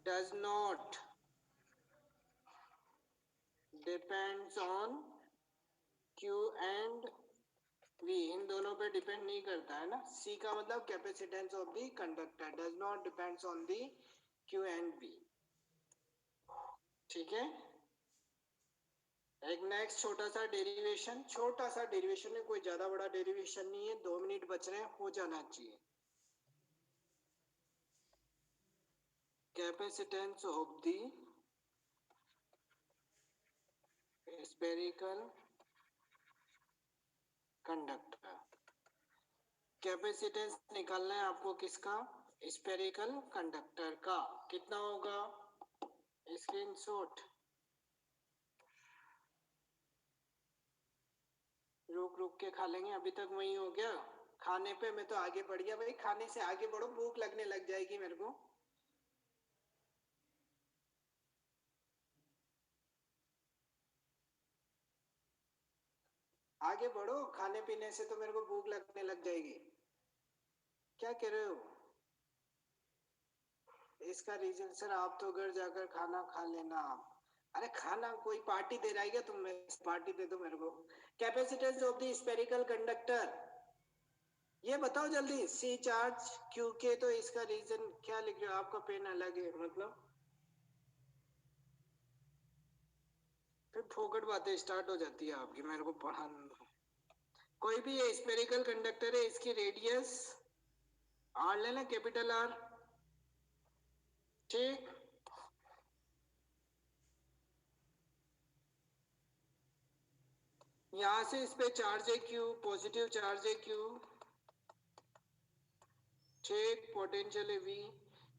does not depends on Q and V, इन दोनों पे डिपेंड नहीं करता है ना। सी का मतलब capacitance of the conductor does not depends on the Q and V, ठीक है। एक नेक्स्ट छोटा सा डेरिवेशन है, कोई ज्यादा बड़ा डेरिवेशन नहीं है, 2 मिनट बच रहे हैं, हो जाना चाहिए। Capacitance of the spherical conductor, capacitance निकालना है आपको किसका? स्फेरिकल कंडक्टर का। कितना होगा? स्क्रीनशॉट, रुक रुक के खा लेंगे, अभी तक वही हो गया। खाने पे मैं तो आगे बढ़ गया भाई, खाने से आगे बढ़ो, भूख लगने लग जाएगी मेरे को। आगे बढ़ो, खाने पीने से तो मेरे को भूख लगने लग जाएगी। क्या कह रहे हो? इसका रीजन सर आप तो घर जाकर खाना खा लेना आप। अरे खाना कोई पार्टी दे रहा है क्या? तुम पार्टी दे दो मेरे को। Capacitance of the spherical conductor, ये बताओ जल्दी। सी चार्ज क्यू के, तो इसका रीजन क्या लिख रहे हो? आपका पेन अलग है मतलब, फिर फोकट बातें स्टार्ट हो जाती है आपकी, मेरे को पढ़ाना दो। कोई भी ये स्फेरिकल कंडक्टर है, इसकी रेडियस आर लेना, कैपिटल आर, ठीक। यहां से इस पे चार्ज है क्यू, पॉजिटिव चार्ज है क्यू, ठीक। पोटेंशियल है वी।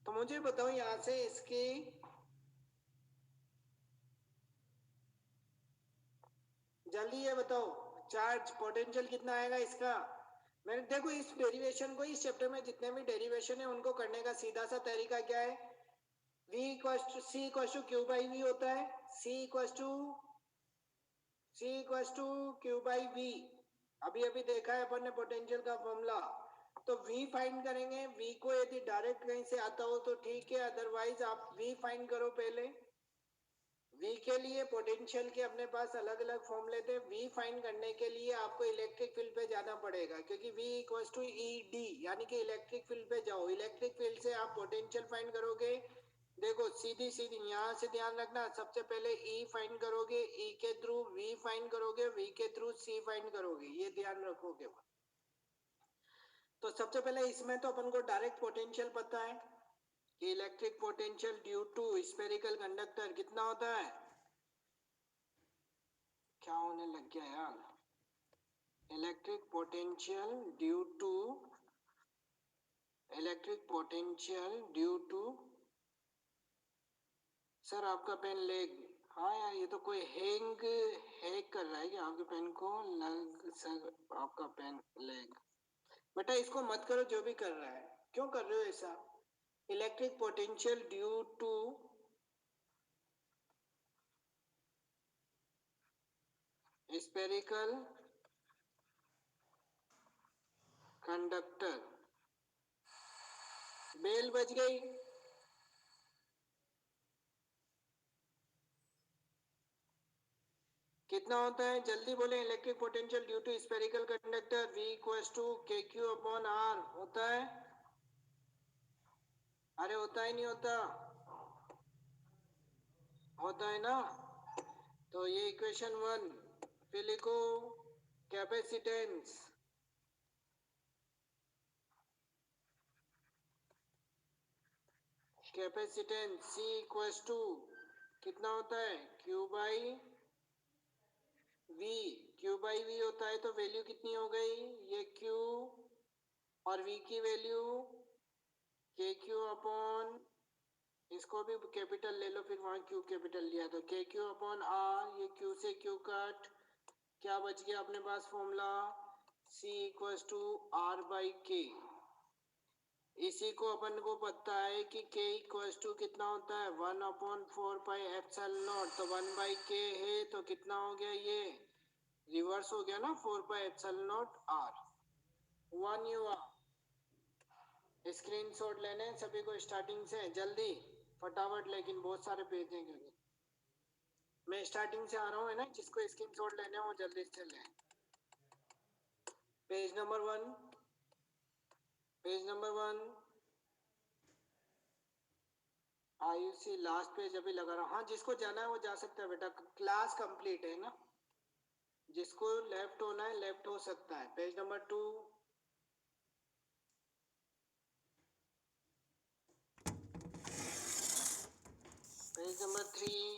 तो मुझे बताओ यहां से इसकी जल्दी ये बताओ, चार्ज पोटेंशियल कितना आएगा इसका? मैंने देखो इस डेरिवेशन को, इस चैप्टर में जितने भी डेरिवेशन है उनको करने का सीधा सा तरीका क्या है? v equals to C equals to Q by V होता है। C equals to Q by V, अभी अभी देखा है अपन ने पोटेंशियल का फॉर्मूला। तो v फाइंड करेंगे, v को यदि डायरेक्ट कहीं से आता हो तो ठीक है, अदरवाइज आप v फाइंड करो पहले। v के लिए पोटेंशियल के अपने पास अलग अलग फॉर्मूले थे। v फाइंड करने के लिए आपको इलेक्ट्रिक फील्ड पे जाना पड़ेगा, क्योंकि v equals to E D, यानी कि इलेक्ट्रिक फील्ड पे जाओ। इलेक्ट्रिक फील्ड से आप पोटेंशियल फाइंड करोगे। देखो सीधी सीधी यहाँ से ध्यान रखना, सबसे पहले E फाइंड करोगे, E के थ्रू V फाइंड करोगे, V के थ्रू C फाइंड करोगे, ये ध्यान रखोगे। तो सबसे पहले इसमें तो अपन को डायरेक्ट पोटेंशियल पता है कि electric potential due to spherical conductor कितना होता है। क्या होने लग गया यार? Electric potential due to, sir आपका पेन लेग, हाँ यार, ये तो कोई हैक कर रहा है कि आपके पेन को आपका पेन लेग। बेटा इसको मत करो, जो भी कर रहा है। क्यों कर रहे हो ऐसा? Electric potential due to spherical conductor. Bell बज गई। कितना होता है जल्दी बोले? Electric potential due to spherical conductor V equals to KQ/R होता है। अरे होता ही नहीं होता, होता है ना। तो ये इक्वेशन 1। फिर लिखो capacitance. Capacitance C equals to कितना होता है? Q/V होता है। तो वैल्यू कितनी हो गई? ये Q और V की वैल्यू KQ/, इसको भी कैपिटल ले लो, फिर वहां Q कैपिटल लिया तो KQ/R। ये Q से Q कट, क्या बच गया अपने पास formula? C equals to R/K। इसी को अपन को पता है कि K इक्वल्स टू कितना होता है? 1/4πε0। तो 1/K है तो कितना हो गया? ये रिवर्स हो गया ना, 4πε0R। 1 युवा स्क्रीनशॉट लेने सभी को स्टार्टिंग से जल्दी फटाफट, लेकिन बहुत सारे पेज हैं क्योंकि मैं स्टार्टिंग से आ रहा हूँ, है ना। जिसको स्क्रीनशॉट लेने हो जल्दी से ले। Page number 1, page number 1 Ayushi last page अभी लगा रहा हूँ। हाँ, जिसको जाना है वो जा सकता है बेटा, क्लास कंप्लीट है ना। जिसको लेफ्ट होना है लेफ्ट हो सकता है। Page number 2, page number 3,